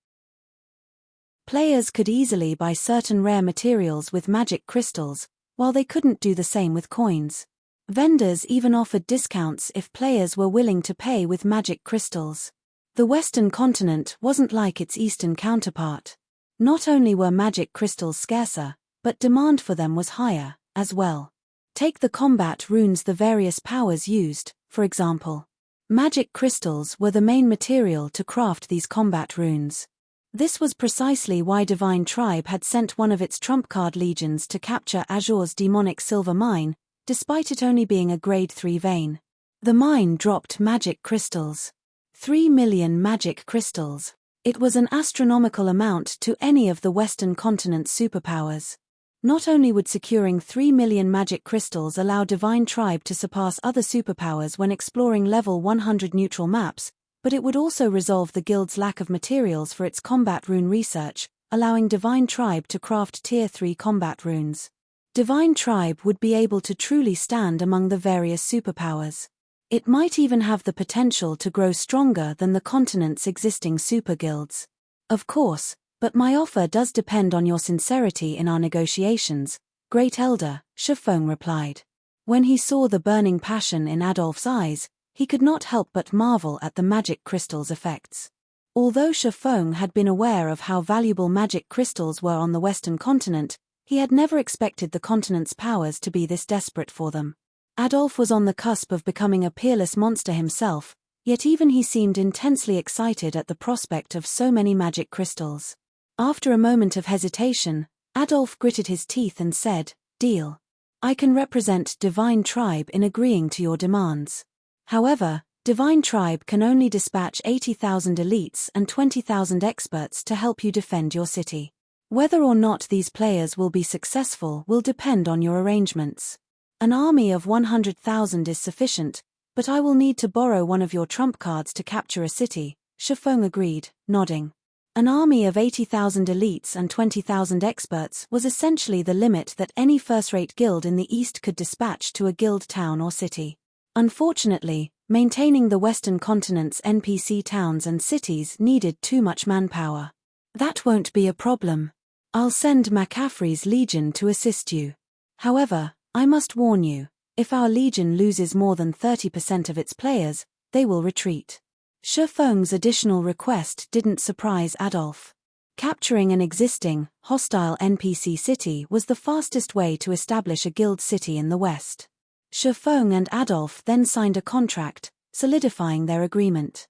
Players could easily buy certain rare materials with magic crystals, while they couldn't do the same with coins. Vendors even offered discounts if players were willing to pay with magic crystals. The western continent wasn't like its eastern counterpart. Not only were magic crystals scarcer, but demand for them was higher, as well. Take the combat runes, the various powers used, for example. Magic crystals were the main material to craft these combat runes. This was precisely why Divine Tribe had sent one of its trump card legions to capture Azure's demonic silver mine, despite it only being a grade 3 vein. The mine dropped magic crystals. 3 million magic crystals. It was an astronomical amount to any of the western continent's superpowers. Not only would securing 3 million magic crystals allow Divine Tribe to surpass other superpowers when exploring level 100 neutral maps, but it would also resolve the guild's lack of materials for its combat rune research, allowing Divine Tribe to craft tier 3 combat runes. Divine Tribe would be able to truly stand among the various superpowers. It might even have the potential to grow stronger than the continent's existing super guilds. Of course, but my offer does depend on your sincerity in our negotiations, Great Elder, Shifeng replied. When he saw the burning passion in Adolph's eyes, he could not help but marvel at the magic crystal's effects. Although Shifeng had been aware of how valuable magic crystals were on the western continent, he had never expected the continent's powers to be this desperate for them. Adolph was on the cusp of becoming a peerless monster himself, yet even he seemed intensely excited at the prospect of so many magic crystals. After a moment of hesitation, Adolph gritted his teeth and said, "Deal. I can represent Divine Tribe in agreeing to your demands. However, Divine Tribe can only dispatch 80,000 elites and 20,000 experts to help you defend your city. Whether or not these players will be successful will depend on your arrangements. An army of 100,000 is sufficient, but I will need to borrow one of your trump cards to capture a city," Shifeng agreed, nodding. An army of 80,000 elites and 20,000 experts was essentially the limit that any first-rate guild in the East could dispatch to a guild town or city. Unfortunately, maintaining the western continent's NPC towns and cities needed too much manpower. "That won't be a problem. I'll send McCaffrey's legion to assist you. However, I must warn you, if our legion loses more than 30% of its players, they will retreat." Shifeng's additional request didn't surprise Adolph. Capturing an existing, hostile NPC city was the fastest way to establish a guild city in the West. Shifeng and Adolph then signed a contract, solidifying their agreement.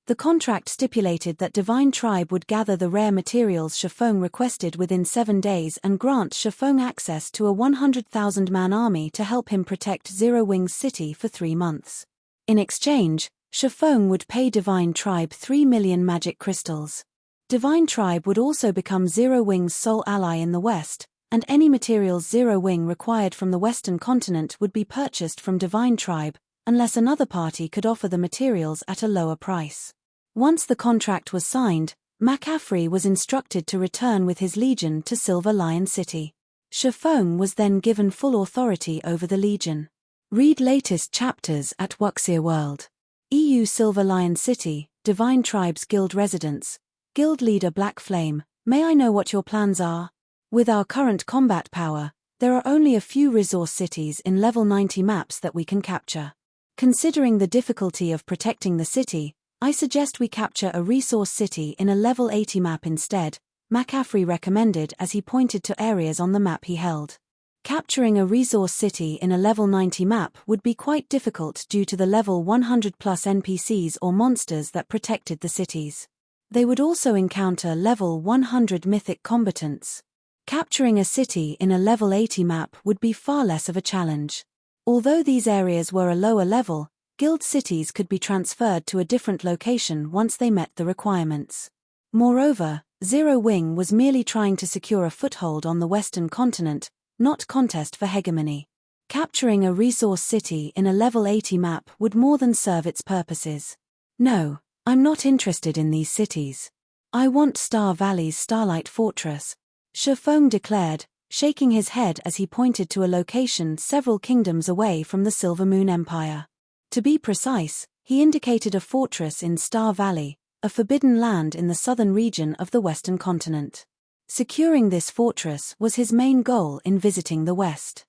The contract stipulated that Divine Tribe would gather the rare materials Shifeng requested within 7 days and grant Shifeng access to a 100,000-man army to help him protect Zero Wing's city for 3 months. In exchange, Shifeng would pay Divine Tribe 3 million magic crystals. Divine Tribe would also become Zero Wing's sole ally in the West, and any materials Zero Wing required from the western continent would be purchased from Divine Tribe, unless another party could offer the materials at a lower price. Once the contract was signed, McCaffrey was instructed to return with his legion to Silver Lion City. Shifeng was then given full authority over the legion. Read latest chapters at Wuxia World. EU Silver Lion City, Divine Tribe's guild residence. Guild leader Black Flame, may I know what your plans are? With our current combat power, there are only a few resource cities in level 90 maps that we can capture. Considering the difficulty of protecting the city, I suggest we capture a resource city in a level 80 map instead, McCaffrey recommended as he pointed to areas on the map he held. Capturing a resource city in a level 90 map would be quite difficult due to the level 100 plus NPCs or monsters that protected the cities. They would also encounter level 100 mythic combatants. Capturing a city in a level 80 map would be far less of a challenge. Although these areas were a lower level, guild cities could be transferred to a different location once they met the requirements. Moreover, Zero Wing was merely trying to secure a foothold on the Western continent, not contest for hegemony. Capturing a resource city in a level 80 map would more than serve its purposes. No, I'm not interested in these cities. I want Star Valley's Starlight Fortress, Shifeng declared, shaking his head as he pointed to a location several kingdoms away from the Silver Moon Empire. To be precise, he indicated a fortress in Star Valley, a forbidden land in the southern region of the Western continent. Securing this fortress was his main goal in visiting the West.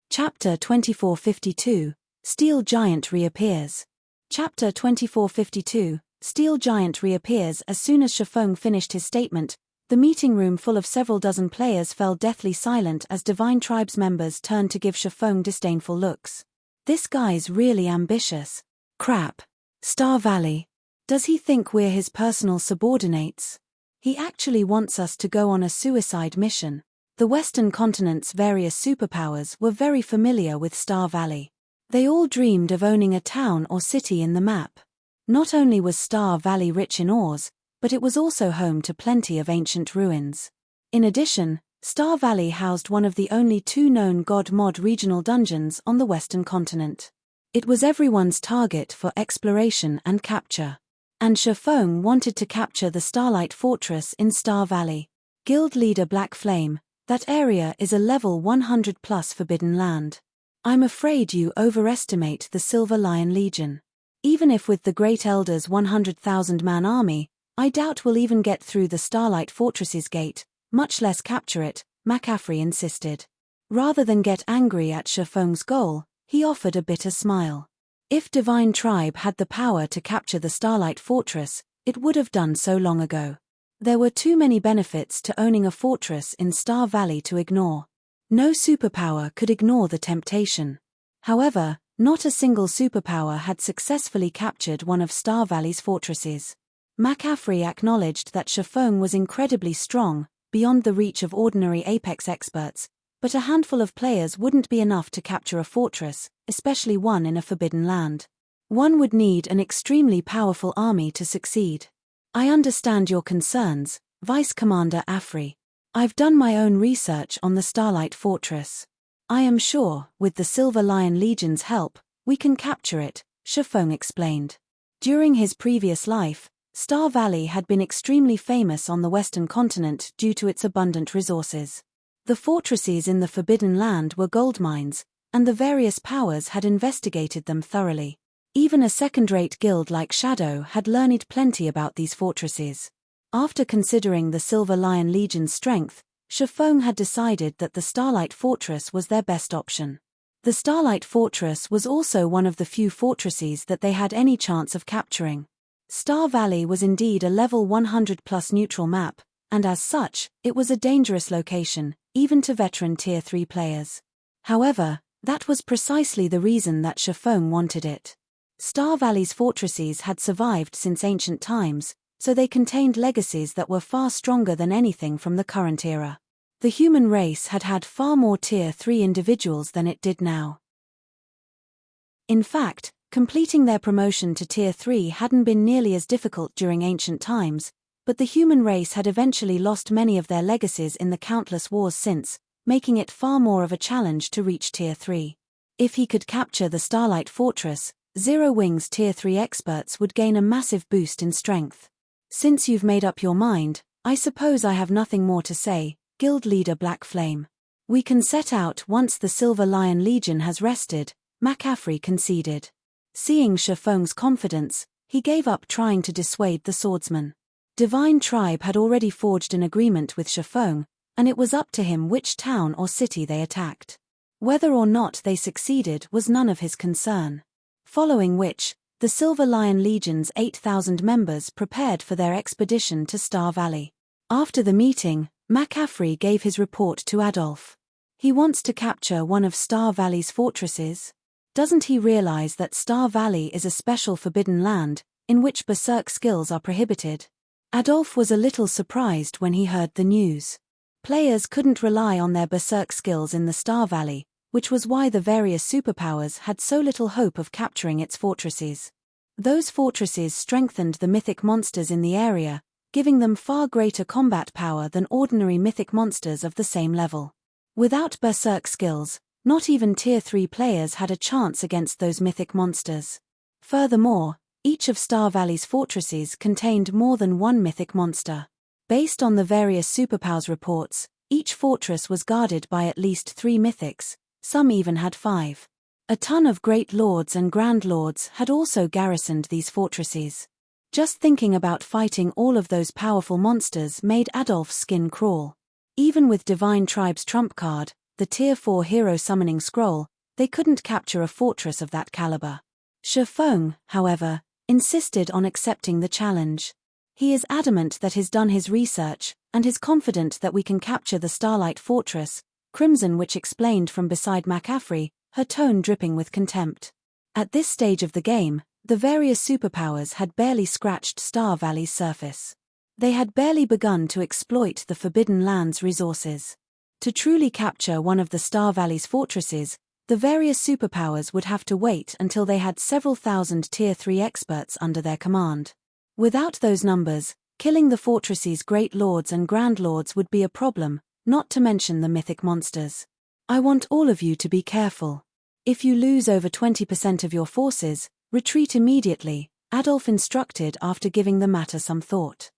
Chapter 2452, Steel Giant reappears. Chapter 2452, Steel Giant reappears. As soon as Shifeng finished his statement, the meeting room full of several dozen players fell deathly silent as Divine Tribes members turned to give Shifeng disdainful looks. This guy's really ambitious. Crap. Star Valley. Does he think we're his personal subordinates? He actually wants us to go on a suicide mission. The Western continent's various superpowers were very familiar with Star Valley. They all dreamed of owning a town or city in the map. Not only was Star Valley rich in ores, but it was also home to plenty of ancient ruins. In addition, Star Valley housed one of the only two known God Mod regional dungeons on the Western continent. It was everyone's target for exploration and capture. And Shifeng wanted to capture the Starlight Fortress in Star Valley. Guild leader Black Flame, that area is a level 100 plus forbidden land. I'm afraid you overestimate the Silver Lion Legion. Even if with the Great Elder's 100,000-man army, I doubt we'll even get through the Starlight Fortress's gate, much less capture it, McCaffrey insisted. Rather than get angry at Shifeng's goal, he offered a bitter smile. If Divine Tribe had the power to capture the Starlight Fortress, it would have done so long ago. There were too many benefits to owning a fortress in Star Valley to ignore. No superpower could ignore the temptation. However, not a single superpower had successfully captured one of Star Valley's fortresses. McCaffrey acknowledged that Shifeng was incredibly strong, beyond the reach of ordinary Apex experts, but a handful of players wouldn't be enough to capture a fortress, especially one in a forbidden land. One would need an extremely powerful army to succeed. I understand your concerns, Vice Commander Afri. I've done my own research on the Starlight Fortress. I am sure, with the Silver Lion Legion's help, we can capture it, Shifeng explained. During his previous life, Star Valley had been extremely famous on the Western continent due to its abundant resources. The fortresses in the Forbidden Land were gold mines, and the various powers had investigated them thoroughly. Even a second-rate guild like Shadow had learned plenty about these fortresses. After considering the Silver Lion Legion's strength, Shifeng had decided that the Starlight Fortress was their best option. The Starlight Fortress was also one of the few fortresses that they had any chance of capturing. Star Valley was indeed a level 100+ neutral map, and as such, it was a dangerous location, even to veteran Tier 3 players. However, that was precisely the reason that Shifeng wanted it. Star Valley's fortresses had survived since ancient times, so they contained legacies that were far stronger than anything from the current era. The human race had had far more Tier 3 individuals than it did now. In fact, completing their promotion to Tier 3 hadn't been nearly as difficult during ancient times, but the human race had eventually lost many of their legacies in the countless wars since, making it far more of a challenge to reach Tier 3. If he could capture the Starlight Fortress, Zero Wing's Tier 3 experts would gain a massive boost in strength. Since you've made up your mind, I suppose I have nothing more to say, Guild Leader Black Flame. We can set out once the Silver Lion Legion has rested, McCaffrey conceded. Seeing Shifeng's confidence, he gave up trying to dissuade the swordsman. Divine Tribe had already forged an agreement with Shifeng, and it was up to him which town or city they attacked. Whether or not they succeeded was none of his concern. Following which, the Silver Lion Legion's 8,000 members prepared for their expedition to Star Valley. After the meeting, McCaffrey gave his report to Adolf. He wants to capture one of Star Valley's fortresses. Doesn't he realize that Star Valley is a special forbidden land, in which berserk skills are prohibited? Adolf was a little surprised when he heard the news. Players couldn't rely on their berserk skills in the Star Valley, which was why the various superpowers had so little hope of capturing its fortresses. Those fortresses strengthened the mythic monsters in the area, giving them far greater combat power than ordinary mythic monsters of the same level. Without berserk skills, not even Tier 3 players had a chance against those mythic monsters. Furthermore, each of Star Valley's fortresses contained more than one mythic monster. Based on the various superpowers reports, each fortress was guarded by at least 3 mythics, some even had 5. A ton of great lords and grand lords had also garrisoned these fortresses. Just thinking about fighting all of those powerful monsters made Adolf's skin crawl. Even with Divine Tribe's trump card, the Tier 4 Hero Summoning Scroll, they couldn't capture a fortress of that caliber. Shifeng, however, insisted on accepting the challenge. He is adamant that he's done his research, and is confident that we can capture the Starlight Fortress. Crimson Witch explained from beside McCaffrey, her tone dripping with contempt. At this stage of the game, the various superpowers had barely scratched Star Valley's surface. They had barely begun to exploit the Forbidden Land's resources. To truly capture one of the Star Valley's fortresses, the various superpowers would have to wait until they had several thousand Tier 3 experts under their command. Without those numbers, killing the fortress's great lords and grand lords would be a problem, not to mention the mythic monsters. I want all of you to be careful. If you lose over 20% of your forces, retreat immediately, Adolf instructed after giving the matter some thought.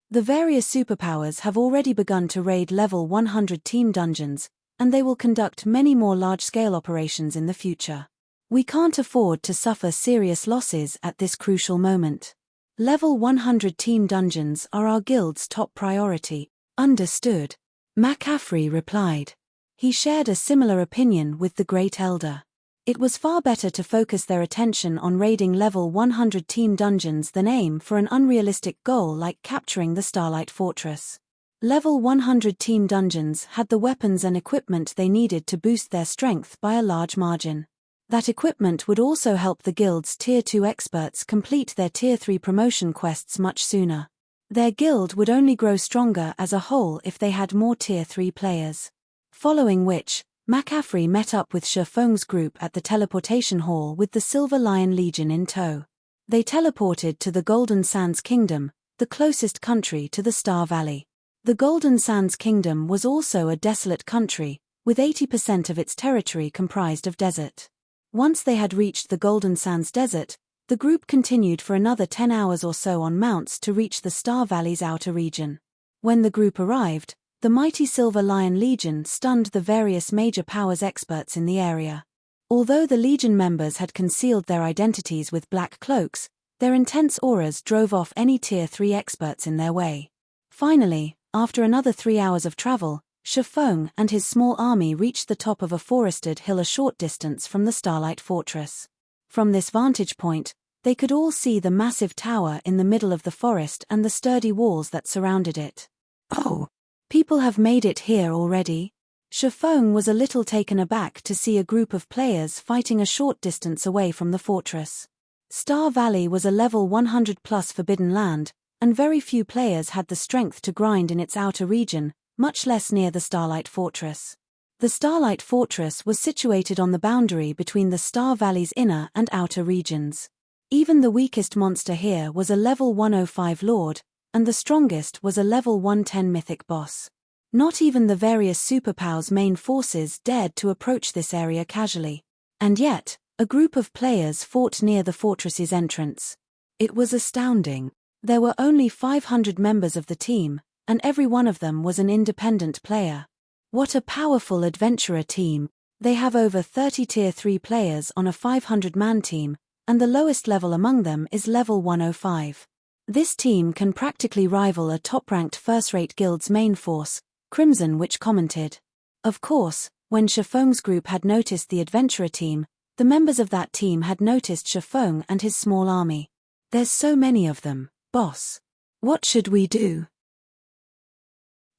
The various superpowers have already begun to raid level 100 team dungeons, and they will conduct many more large-scale operations in the future. We can't afford to suffer serious losses at this crucial moment. Level 100 team dungeons are our guild's top priority. Understood, McCaffrey replied. He shared a similar opinion with the Great Elder. It was far better to focus their attention on raiding level 100 team dungeons than aim for an unrealistic goal like capturing the Starlight Fortress. Level 100 team dungeons had the weapons and equipment they needed to boost their strength by a large margin. That equipment would also help the guild's Tier 2 experts complete their Tier 3 promotion quests much sooner. Their guild would only grow stronger as a whole if they had more Tier 3 players. Following which, McCaffrey met up with Shifeng's group at the teleportation hall with the Silver Lion Legion in tow. They teleported to the Golden Sands Kingdom, the closest country to the Star Valley. The Golden Sands Kingdom was also a desolate country, with 80% of its territory comprised of desert. Once they had reached the Golden Sands Desert, the group continued for another 10 hours or so on mounts to reach the Star Valley's outer region. When the group arrived, the mighty Silver Lion Legion stunned the various major powers experts in the area. Although the Legion members had concealed their identities with black cloaks, their intense auras drove off any Tier 3 experts in their way. Finally, after another 3 hours of travel, Shifeng and his small army reached the top of a forested hill a short distance from the Starlight Fortress. From this vantage point, they could all see the massive tower in the middle of the forest and the sturdy walls that surrounded it. Oh! People have made it here already? Shifeng was a little taken aback to see a group of players fighting a short distance away from the fortress. Star Valley was a level 100+ forbidden land, and very few players had the strength to grind in its outer region, much less near the Starlight Fortress. The Starlight Fortress was situated on the boundary between the Star Valley's inner and outer regions. Even the weakest monster here was a level 105 lord, and the strongest was a level 110 mythic boss. Not even the various superpowers' main forces dared to approach this area casually. And yet, a group of players fought near the fortress's entrance. It was astounding. There were only 500 members of the team, and every one of them was an independent player. What a powerful adventurer team! They have over 30 Tier 3 players on a 500-man team, and the lowest level among them is level 105. This team can practically rival a top-ranked first-rate guild's main force, Crimson Witch commented. Of course, when Shifeng's group had noticed the adventurer team, the members of that team had noticed Shifeng and his small army. There's so many of them, boss. What should we do?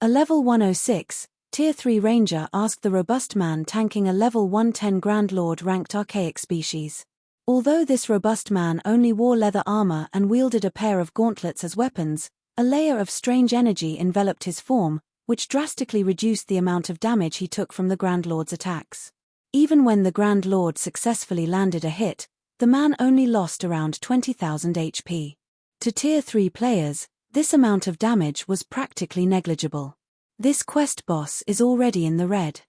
A level 106, Tier 3 Ranger asked the robust man tanking a level 110 Grand Lord ranked archaic species. Although this robust man only wore leather armor and wielded a pair of gauntlets as weapons, a layer of strange energy enveloped his form, which drastically reduced the amount of damage he took from the Grand Lord's attacks. Even when the Grand Lord successfully landed a hit, the man only lost around 20,000 HP. To Tier 3 players, this amount of damage was practically negligible. This quest boss is already in the red.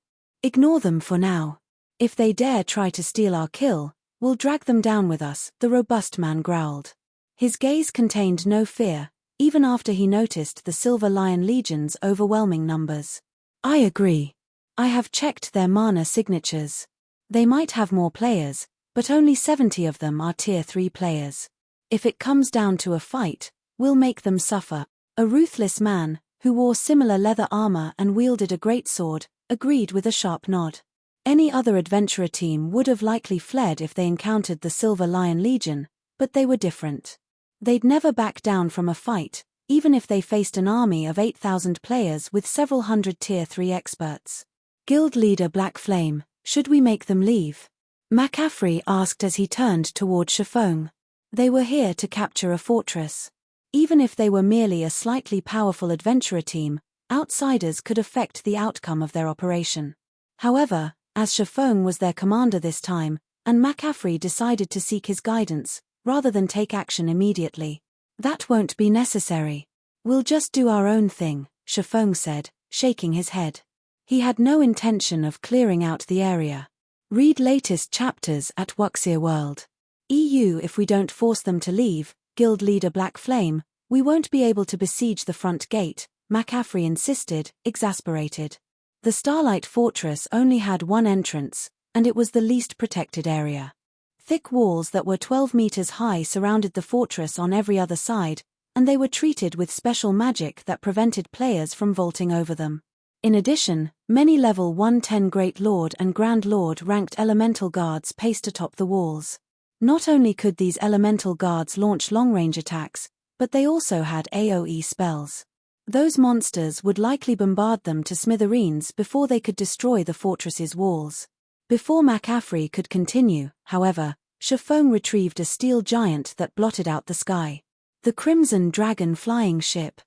Ignore them for now. If they dare try to steal our kill, we'll drag them down with us, the robust man growled. His gaze contained no fear, even after he noticed the Silver Lion Legion's overwhelming numbers. I agree. I have checked their mana signatures. They might have more players, but only 70 of them are Tier 3 players. If it comes down to a fight, we'll make them suffer. A ruthless man, who wore similar leather armor and wielded a greatsword, agreed with a sharp nod. Any other adventurer team would have likely fled if they encountered the Silver Lion Legion, but they were different. They'd never back down from a fight, even if they faced an army of 8,000 players with several hundred Tier 3 experts. Guild leader Black Flame, should we make them leave? McCaffrey asked as he turned toward Chiffong. They were here to capture a fortress. Even if they were merely a slightly powerful adventurer team, outsiders could affect the outcome of their operation. However, as Chiffong was their commander this time, and McCaffrey decided to seek his guidance, rather than take action immediately. That won't be necessary. We'll just do our own thing, Chiffong said, shaking his head. He had no intention of clearing out the area. Read latest chapters at Wuxia World. EU. If we don't force them to leave, Guild leader Black Flame, we won't be able to besiege the front gate, McCaffrey insisted, exasperated. The Starlight Fortress only had one entrance, and it was the least protected area. Thick walls that were 12 meters high surrounded the fortress on every other side, and they were treated with special magic that prevented players from vaulting over them. In addition, many level 110 Great Lord and Grand Lord ranked elemental guards paced atop the walls. Not only could these elemental guards launch long-range attacks, but they also had AoE spells. Those monsters would likely bombard them to smithereens before they could destroy the fortress's walls. Before McCaffrey could continue, however, Chiffong retrieved a steel giant that blotted out the sky. The Crimson Dragon flying ship.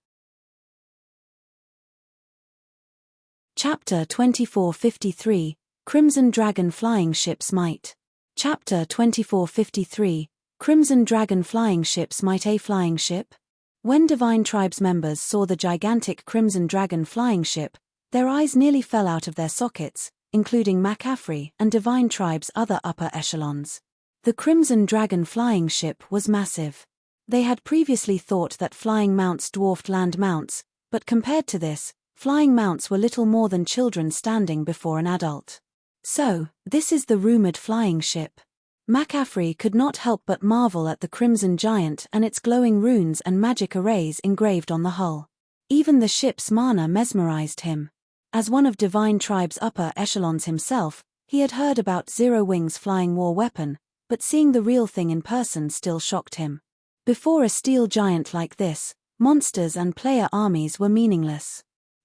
Chapter 2453, Crimson Dragon Flying Ship's Might. Chapter 2453, Crimson Dragon Flying Ship's Might. A flying ship? When Divine Tribes members saw the gigantic Crimson Dragon flying ship, their eyes nearly fell out of their sockets, including McCaffrey and Divine Tribe's other upper echelons. The Crimson Dragon flying ship was massive. They had previously thought that flying mounts dwarfed land mounts, but compared to this, flying mounts were little more than children standing before an adult. So, this is the rumored flying ship. McCaffrey could not help but marvel at the Crimson Giant and its glowing runes and magic arrays engraved on the hull. Even the ship's mana mesmerized him. As one of Divine Tribe's upper echelons himself, he had heard about Zero Wing's flying war weapon, but seeing the real thing in person still shocked him. Before a steel giant like this, monsters and player armies were meaningless.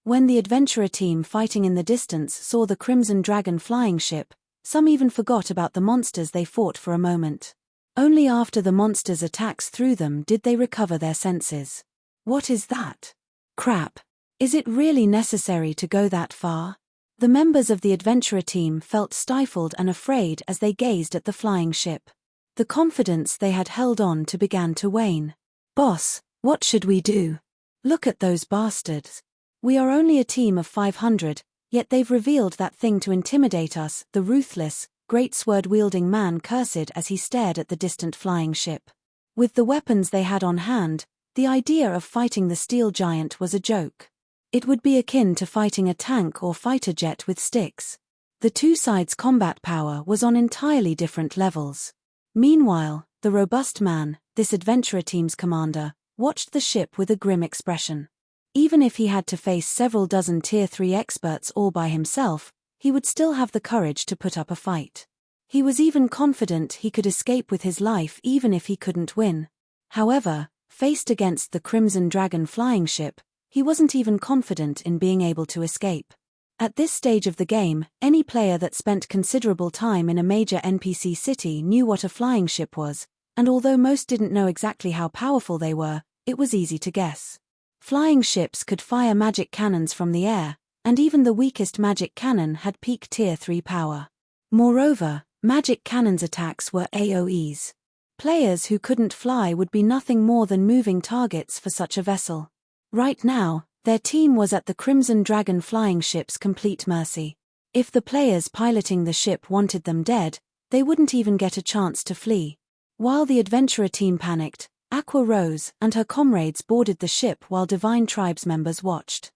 When the adventurer team fighting in the distance saw the Crimson Dragon flying ship, some even forgot about the monsters they fought for a moment. Only after the monsters' attacks threw them did they recover their senses. What is that? Crap. Is it really necessary to go that far? The members of the adventurer team felt stifled and afraid as they gazed at the flying ship. The confidence they had held on to began to wane. Boss, what should we do? Look at those bastards. We are only a team of 500, yet they've revealed that thing to intimidate us, the ruthless, great sword-wielding man cursed as he stared at the distant flying ship. With the weapons they had on hand, the idea of fighting the steel giant was a joke. It would be akin to fighting a tank or fighter jet with sticks. The two sides' combat power was on entirely different levels. Meanwhile, the robust man, this adventurer team's commander, watched the ship with a grim expression. Even if he had to face several dozen Tier 3 experts all by himself, he would still have the courage to put up a fight. He was even confident he could escape with his life even if he couldn't win. However, faced against the Crimson Dragon flying ship, He wasn't even confident in being able to escape. At this stage of the game, any player that spent considerable time in a major NPC city knew what a flying ship was, and although most didn't know exactly how powerful they were, it was easy to guess. Flying ships could fire magic cannons from the air, and even the weakest magic cannon had peak tier 3 power. Moreover, magic cannons' attacks were AoEs. Players who couldn't fly would be nothing more than moving targets for such a vessel. Right now, their team was at the Crimson Dragon flying ship's complete mercy. If the players piloting the ship wanted them dead, they wouldn't even get a chance to flee. While the adventurer team panicked, Aqua Rose and her comrades boarded the ship while Divine Tribes members watched.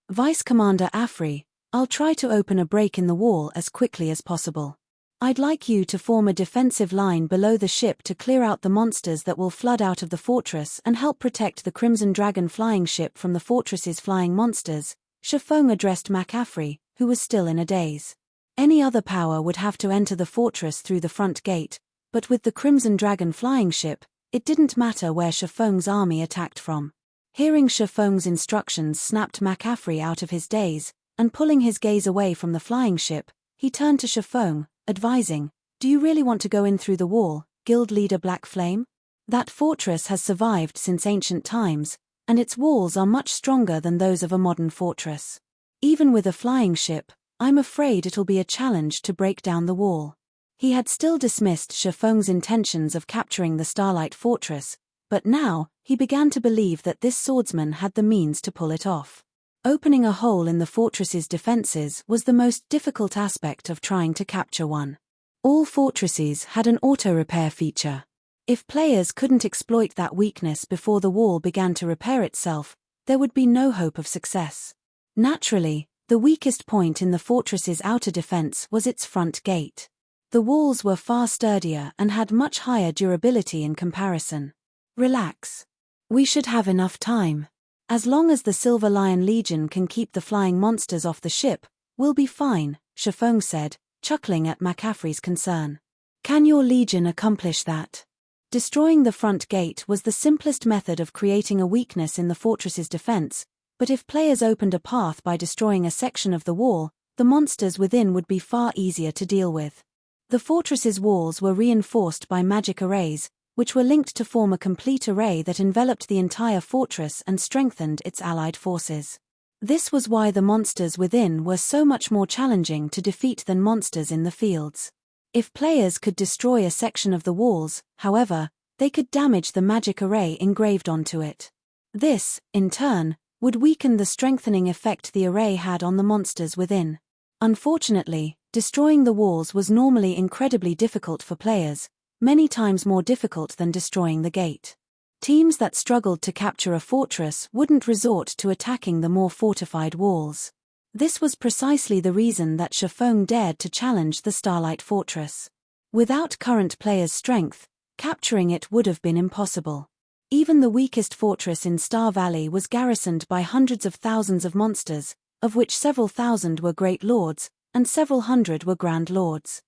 Vice Commander Afri, I'll try to open a break in the wall as quickly as possible. I'd like you to form a defensive line below the ship to clear out the monsters that will flood out of the fortress and help protect the Crimson Dragon flying ship from the fortress's flying monsters, Shafong addressed McAfee, who was still in a daze. Any other power would have to enter the fortress through the front gate, but with the Crimson Dragon flying ship, it didn't matter where Shafong's army attacked from. Hearing Shafong's instructions snapped McAfee out of his daze, and pulling his gaze away from the flying ship, he turned to Shafong, advising, "Do you really want to go in through the wall, Guild Leader Black Flame? That fortress has survived since ancient times, and its walls are much stronger than those of a modern fortress. Even with a flying ship, I'm afraid it'll be a challenge to break down the wall." He had still dismissed Shafong's intentions of capturing the Starlight Fortress, but now, he began to believe that this swordsman had the means to pull it off. Opening a hole in the fortress's defenses was the most difficult aspect of trying to capture one. All fortresses had an auto-repair feature. If players couldn't exploit that weakness before the wall began to repair itself, there would be no hope of success. Naturally, the weakest point in the fortress's outer defense was its front gate. The walls were far sturdier and had much higher durability in comparison. Relax. We should have enough time. As long as the Silver Lion Legion can keep the flying monsters off the ship, we'll be fine, Shafong said, chuckling at McAfee's concern. Can your legion accomplish that? Destroying the front gate was the simplest method of creating a weakness in the fortress's defense, but if players opened a path by destroying a section of the wall, the monsters within would be far easier to deal with. The fortress's walls were reinforced by magic arrays, which were linked to form a complete array that enveloped the entire fortress and strengthened its allied forces. This was why the monsters within were so much more challenging to defeat than monsters in the fields. If players could destroy a section of the walls, however, they could damage the magic array engraved onto it. This, in turn, would weaken the strengthening effect the array had on the monsters within. Unfortunately, destroying the walls was normally incredibly difficult for players, many times more difficult than destroying the gate. Teams that struggled to capture a fortress wouldn't resort to attacking the more fortified walls. This was precisely the reason that Shafong dared to challenge the Starlight Fortress. Without current players' strength, capturing it would have been impossible. Even the weakest fortress in Star Valley was garrisoned by hundreds of thousands of monsters, of which several thousand were Great Lords, and several hundred were Grand Lords.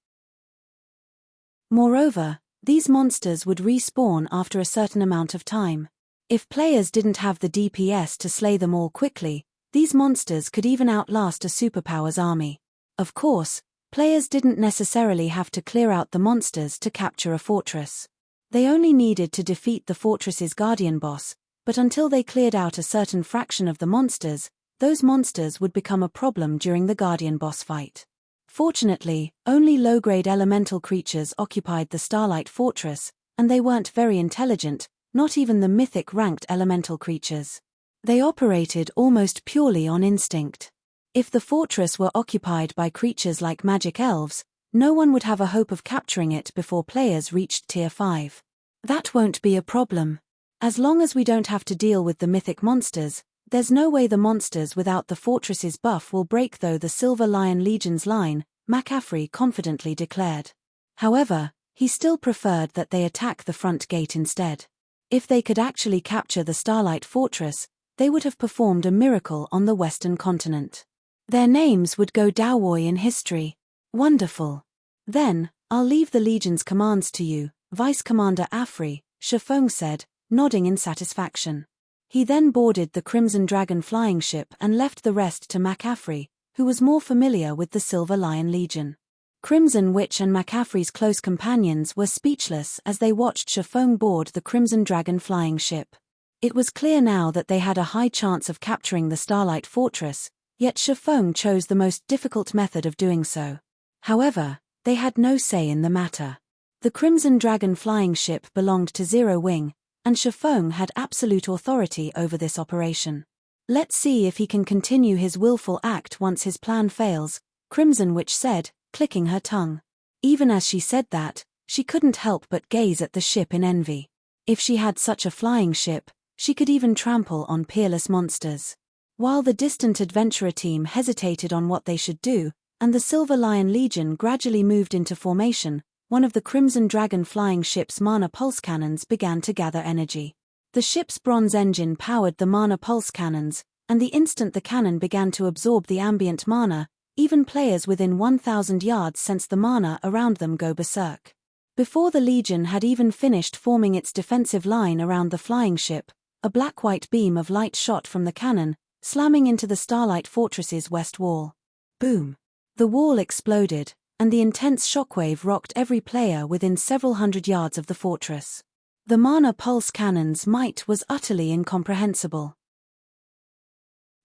Moreover, these monsters would respawn after a certain amount of time. If players didn't have the DPS to slay them all quickly, these monsters could even outlast a superpower's army. Of course, players didn't necessarily have to clear out the monsters to capture a fortress. They only needed to defeat the fortress's guardian boss, but until they cleared out a certain fraction of the monsters, those monsters would become a problem during the guardian boss fight. Fortunately, only low-grade elemental creatures occupied the Starlight Fortress, and they weren't very intelligent, not even the mythic-ranked elemental creatures. They operated almost purely on instinct. If the fortress were occupied by creatures like magic elves, no one would have a hope of capturing it before players reached Tier 5. That won't be a problem. As long as we don't have to deal with the mythic monsters, there's no way the monsters without the fortress's buff will break through the Silver Lion Legion's line, McAfee confidently declared. However, he still preferred that they attack the front gate instead. If they could actually capture the Starlight Fortress, they would have performed a miracle on the Western continent. Their names would go down in history. Wonderful. Then, I'll leave the Legion's commands to you, Vice Commander Afri, Shafong said, nodding in satisfaction. He then boarded the Crimson Dragon flying ship and left the rest to McCaffrey, who was more familiar with the Silver Lion Legion. Crimson Witch and McCaffrey's close companions were speechless as they watched Chiffon board the Crimson Dragon flying ship. It was clear now that they had a high chance of capturing the Starlight Fortress, yet Chiffon chose the most difficult method of doing so. However, they had no say in the matter. The Crimson Dragon flying ship belonged to Zero Wing, and Chiffon had absolute authority over this operation. Let's see if he can continue his willful act once his plan fails, Crimson Witch said, clicking her tongue. Even as she said that, she couldn't help but gaze at the ship in envy. If she had such a flying ship, she could even trample on peerless monsters. While the distant adventurer team hesitated on what they should do, and the Silver Lion Legion gradually moved into formation, one of the Crimson Dragon flying ship's mana pulse cannons began to gather energy. The ship's bronze engine powered the mana pulse cannons, and the instant the cannon began to absorb the ambient mana, even players within 1,000 yards sensed the mana around them go berserk. Before the Legion had even finished forming its defensive line around the flying ship, a black-white beam of light shot from the cannon, slamming into the Starlight Fortress's west wall. Boom! The wall exploded, and the intense shockwave rocked every player within several hundred yards of the fortress. The mana pulse cannon's might was utterly incomprehensible.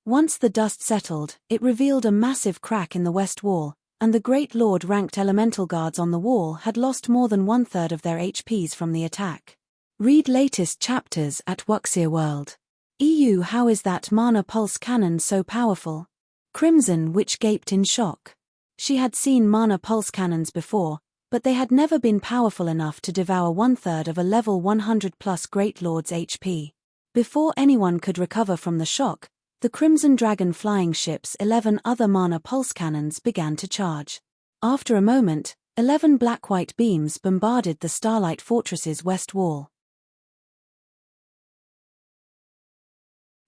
Once the dust settled, it revealed a massive crack in the west wall, and the Great Lord-ranked elemental guards on the wall had lost more than one-third of their HPs from the attack. Read latest chapters at Wuxia World. EU. How is that mana pulse cannon so powerful? Crimson Witch gaped in shock. She had seen mana pulse cannons before, but they had never been powerful enough to devour one-third of a level 100+ Great Lord's HP. Before anyone could recover from the shock, the Crimson Dragon flying ship's 11 other mana pulse cannons began to charge. After a moment, 11 black-white beams bombarded the Starlight Fortress's west wall.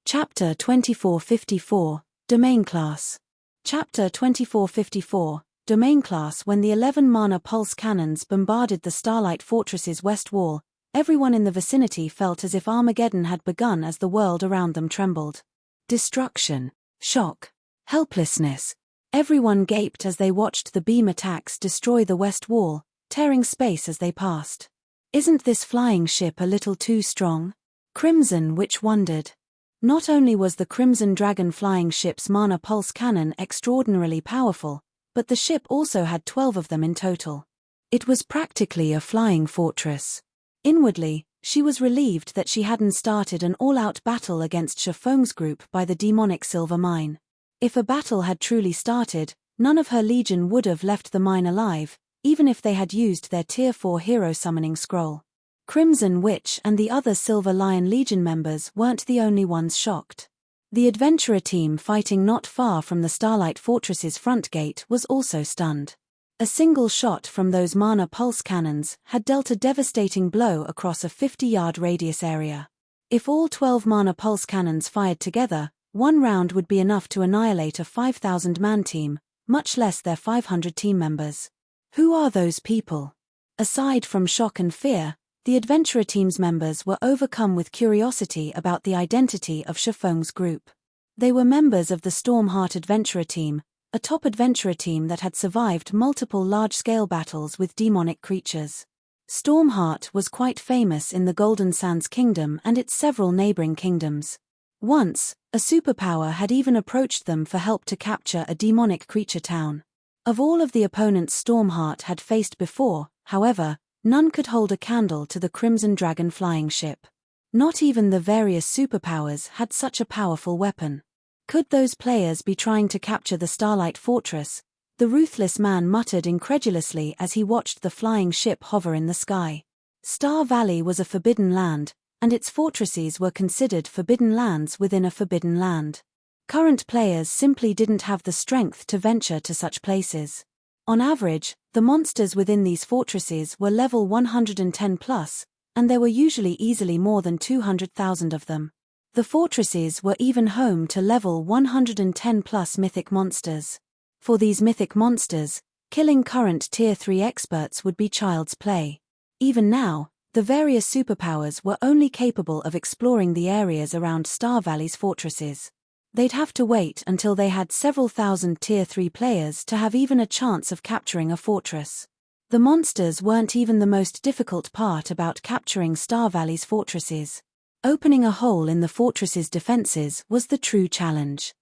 Chapter 2454, Domain Class. Chapter 2454, Domain Class. When the 11 mana pulse cannons bombarded the Starlight Fortress's west wall, everyone in the vicinity felt as if Armageddon had begun as the world around them trembled. Destruction, shock, helplessness. Everyone gaped as they watched the beam attacks destroy the west wall, tearing space as they passed. Isn't this flying ship a little too strong? Crimson Witch wondered. Not only was the Crimson Dragon flying ship's mana pulse cannon extraordinarily powerful, but the ship also had 12 of them in total. It was practically a flying fortress. Inwardly, she was relieved that she hadn't started an all-out battle against Chiffon's group by the demonic silver mine. If a battle had truly started, none of her legion would have left the mine alive, even if they had used their Tier 4 hero summoning scroll. Crimson Witch and the other Silver Lion Legion members weren't the only ones shocked. The adventurer team fighting not far from the Starlight Fortress's front gate was also stunned. A single shot from those mana pulse cannons had dealt a devastating blow across a 50-yard radius area. If all 12 mana pulse cannons fired together, one round would be enough to annihilate a 5,000-man team, much less their 500 team members. Who are those people? Aside from shock and fear, the adventurer team's members were overcome with curiosity about the identity of Chiffon's group. They were members of the Stormheart adventurer team, a top adventurer team that had survived multiple large-scale battles with demonic creatures. Stormheart was quite famous in the Golden Sands Kingdom and its several neighboring kingdoms. Once, a superpower had even approached them for help to capture a demonic creature town. Of all of the opponents Stormheart had faced before, however, none could hold a candle to the Crimson Dragon flying ship. Not even the various superpowers had such a powerful weapon. Could those players be trying to capture the Starlight Fortress? The ruthless man muttered incredulously as he watched the flying ship hover in the sky. Star Valley was a forbidden land, and its fortresses were considered forbidden lands within a forbidden land. Current players simply didn't have the strength to venture to such places. On average, the monsters within these fortresses were level 110 plus, and there were usually easily more than 200,000 of them. The fortresses were even home to level 110 plus mythic monsters. For these mythic monsters, killing current Tier 3 experts would be child's play. Even now, The various superpowers were only capable of exploring the areas around Star Valley's fortresses. They'd have to wait until they had several thousand Tier 3 players to have even a chance of capturing a fortress. The monsters weren't even the most difficult part about capturing Star Valley's fortresses. Opening a hole in the fortress's defenses was the true challenge.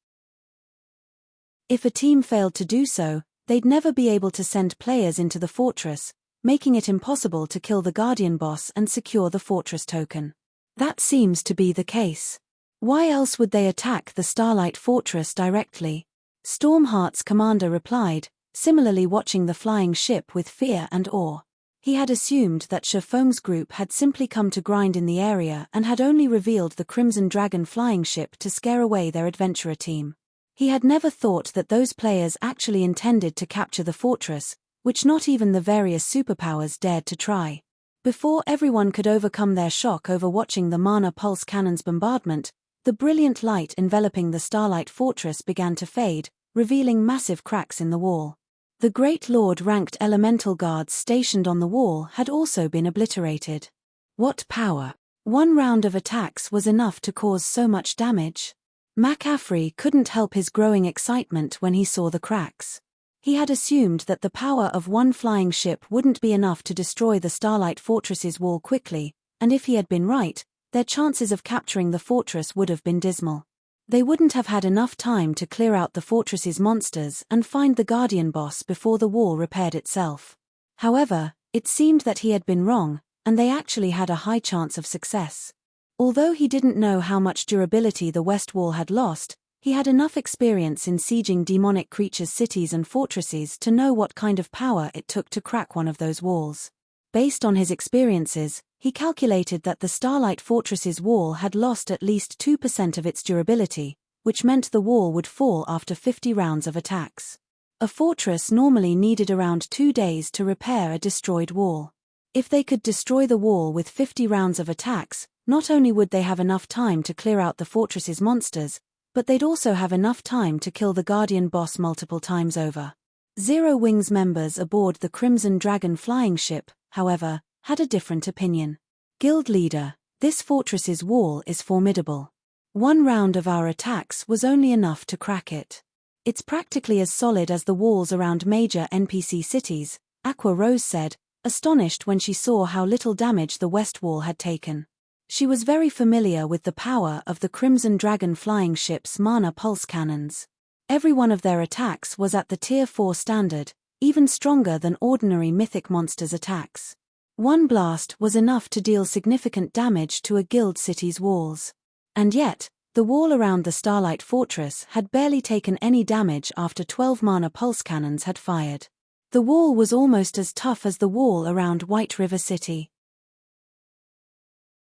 If a team failed to do so, they'd never be able to send players into the fortress, making it impossible to kill the Guardian boss and secure the fortress token. That seems to be the case. Why else would they attack the Starlight Fortress directly? Stormheart's commander replied, similarly watching the flying ship with fear and awe. He had assumed that Shifeng's group had simply come to grind in the area and had only revealed the Crimson Dragon flying ship to scare away their adventurer team. He had never thought that those players actually intended to capture the fortress, which not even the various superpowers dared to try. Before everyone could overcome their shock over watching the Mana Pulse Cannon's bombardment, the brilliant light enveloping the Starlight Fortress began to fade, revealing massive cracks in the wall. The Great Lord-ranked elemental guards stationed on the wall had also been obliterated. What power! One round of attacks was enough to cause so much damage. McCaffrey couldn't help his growing excitement when he saw the cracks. He had assumed that the power of one flying ship wouldn't be enough to destroy the Starlight Fortress's wall quickly, and if he had been right, their chances of capturing the fortress would have been dismal. They wouldn't have had enough time to clear out the fortress's monsters and find the Guardian boss before the wall repaired itself. However, it seemed that he had been wrong, and they actually had a high chance of success. Although he didn't know how much durability the West Wall had lost, he had enough experience in sieging demonic creatures' cities and fortresses to know what kind of power it took to crack one of those walls. Based on his experiences, he calculated that the Starlight Fortress's wall had lost at least 2% of its durability, which meant the wall would fall after 50 rounds of attacks. A fortress normally needed around 2 days to repair a destroyed wall. If they could destroy the wall with 50 rounds of attacks, not only would they have enough time to clear out the fortress's monsters, but they'd also have enough time to kill the Guardian boss multiple times over. Zero Wings members aboard the Crimson Dragon flying ship, however, had a different opinion. Guild leader, this fortress's wall is formidable. One round of our attacks was only enough to crack it. It's practically as solid as the walls around major NPC cities, Aqua Rose said, astonished when she saw how little damage the West Wall had taken. She was very familiar with the power of the Crimson Dragon flying ship's Mana Pulse Cannons. Every one of their attacks was at the Tier 4 standard, even stronger than ordinary mythic monsters' attacks. One blast was enough to deal significant damage to a guild city's walls. And yet, the wall around the Starlight Fortress had barely taken any damage after 12 Mana Pulse Cannons had fired. The wall was almost as tough as the wall around White River City.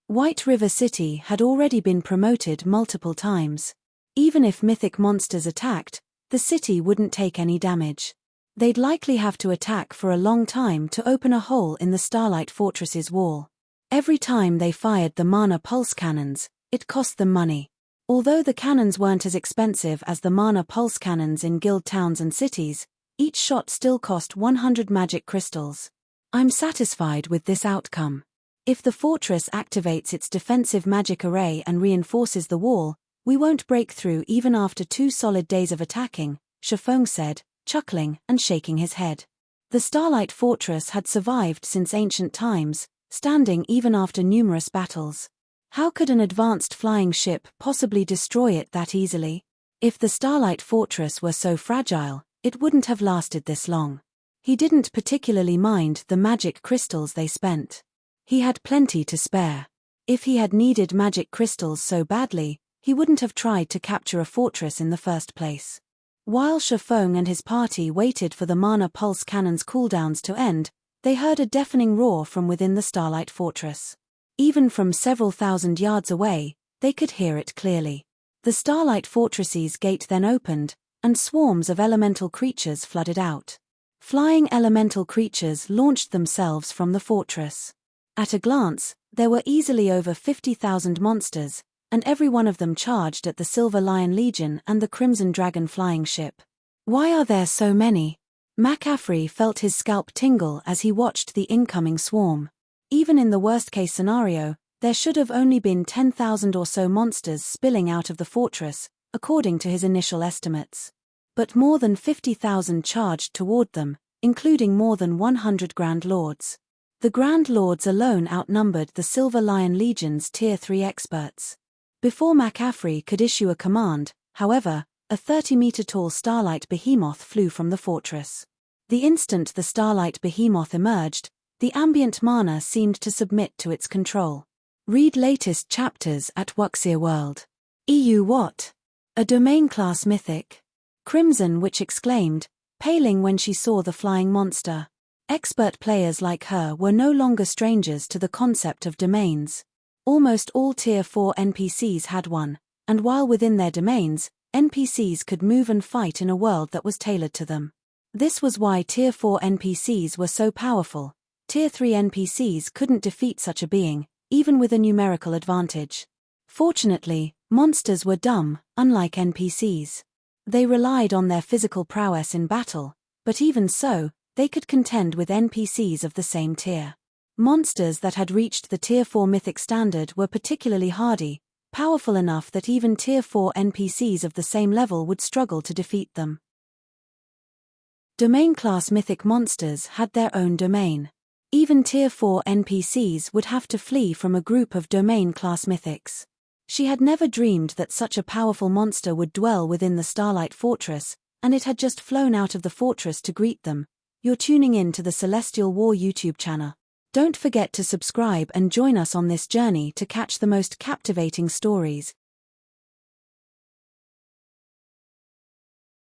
White River City had already been promoted multiple times. Even if mythic monsters attacked, the city wouldn't take any damage. They'd likely have to attack for a long time to open a hole in the Starlight Fortress's wall. Every time they fired the Mana Pulse Cannons, it cost them money. Although the cannons weren't as expensive as the Mana Pulse Cannons in guild towns and cities, each shot still cost 100 magic crystals. I'm satisfied with this outcome. If the fortress activates its defensive magic array and reinforces the wall, we won't break through even after 2 solid days of attacking, Shifeng said, chuckling and shaking his head. The Starlight Fortress had survived since ancient times, standing even after numerous battles. How could an advanced flying ship possibly destroy it that easily? If the Starlight Fortress were so fragile, it wouldn't have lasted this long. He didn't particularly mind the magic crystals they spent. He had plenty to spare. If he had needed magic crystals so badly, he wouldn't have tried to capture a fortress in the first place. While Shifeng and his party waited for the Mana Pulse Cannon's cooldowns to end, they heard a deafening roar from within the Starlight Fortress. Even from several thousand yards away, they could hear it clearly. The Starlight Fortress's gate then opened, and swarms of elemental creatures flooded out. Flying elemental creatures launched themselves from the fortress. At a glance, there were easily over 50,000 monsters, and every one of them charged at the Silver Lion Legion and the Crimson Dragon flying ship. Why are there so many? McCaffrey felt his scalp tingle as he watched the incoming swarm. Even in the worst-case scenario, there should have only been 10,000 or so monsters spilling out of the fortress, according to his initial estimates. But more than 50,000 charged toward them, including more than 100 Grand Lords. The Grand Lords alone outnumbered the Silver Lion Legion's Tier 3 experts. Before McCaffrey could issue a command, however, a 30-meter-tall starlight behemoth flew from the fortress. The instant the starlight behemoth emerged, the ambient mana seemed to submit to its control. Read latest chapters at Wuxia World. EU What? A domain-class mythic. Crimson Witch exclaimed, paling when she saw the flying monster. Expert players like her were no longer strangers to the concept of domains. Almost all Tier 4 NPCs had one, and while within their domains, NPCs could move and fight in a world that was tailored to them. This was why Tier 4 NPCs were so powerful. Tier 3 NPCs couldn't defeat such a being, even with a numerical advantage. Fortunately, monsters were dumb, unlike NPCs. They relied on their physical prowess in battle, but even so, they could contend with NPCs of the same tier. Monsters that had reached the Tier 4 mythic standard were particularly hardy, powerful enough that even Tier 4 NPCs of the same level would struggle to defeat them. Domain-class mythic monsters had their own domain. Even Tier 4 NPCs would have to flee from a group of domain-class mythics. She had never dreamed that such a powerful monster would dwell within the Starlight Fortress, and it had just flown out of the fortress to greet them. You're tuning in to the Celestial War YouTube channel. Don't forget to subscribe and join us on this journey to catch the most captivating stories.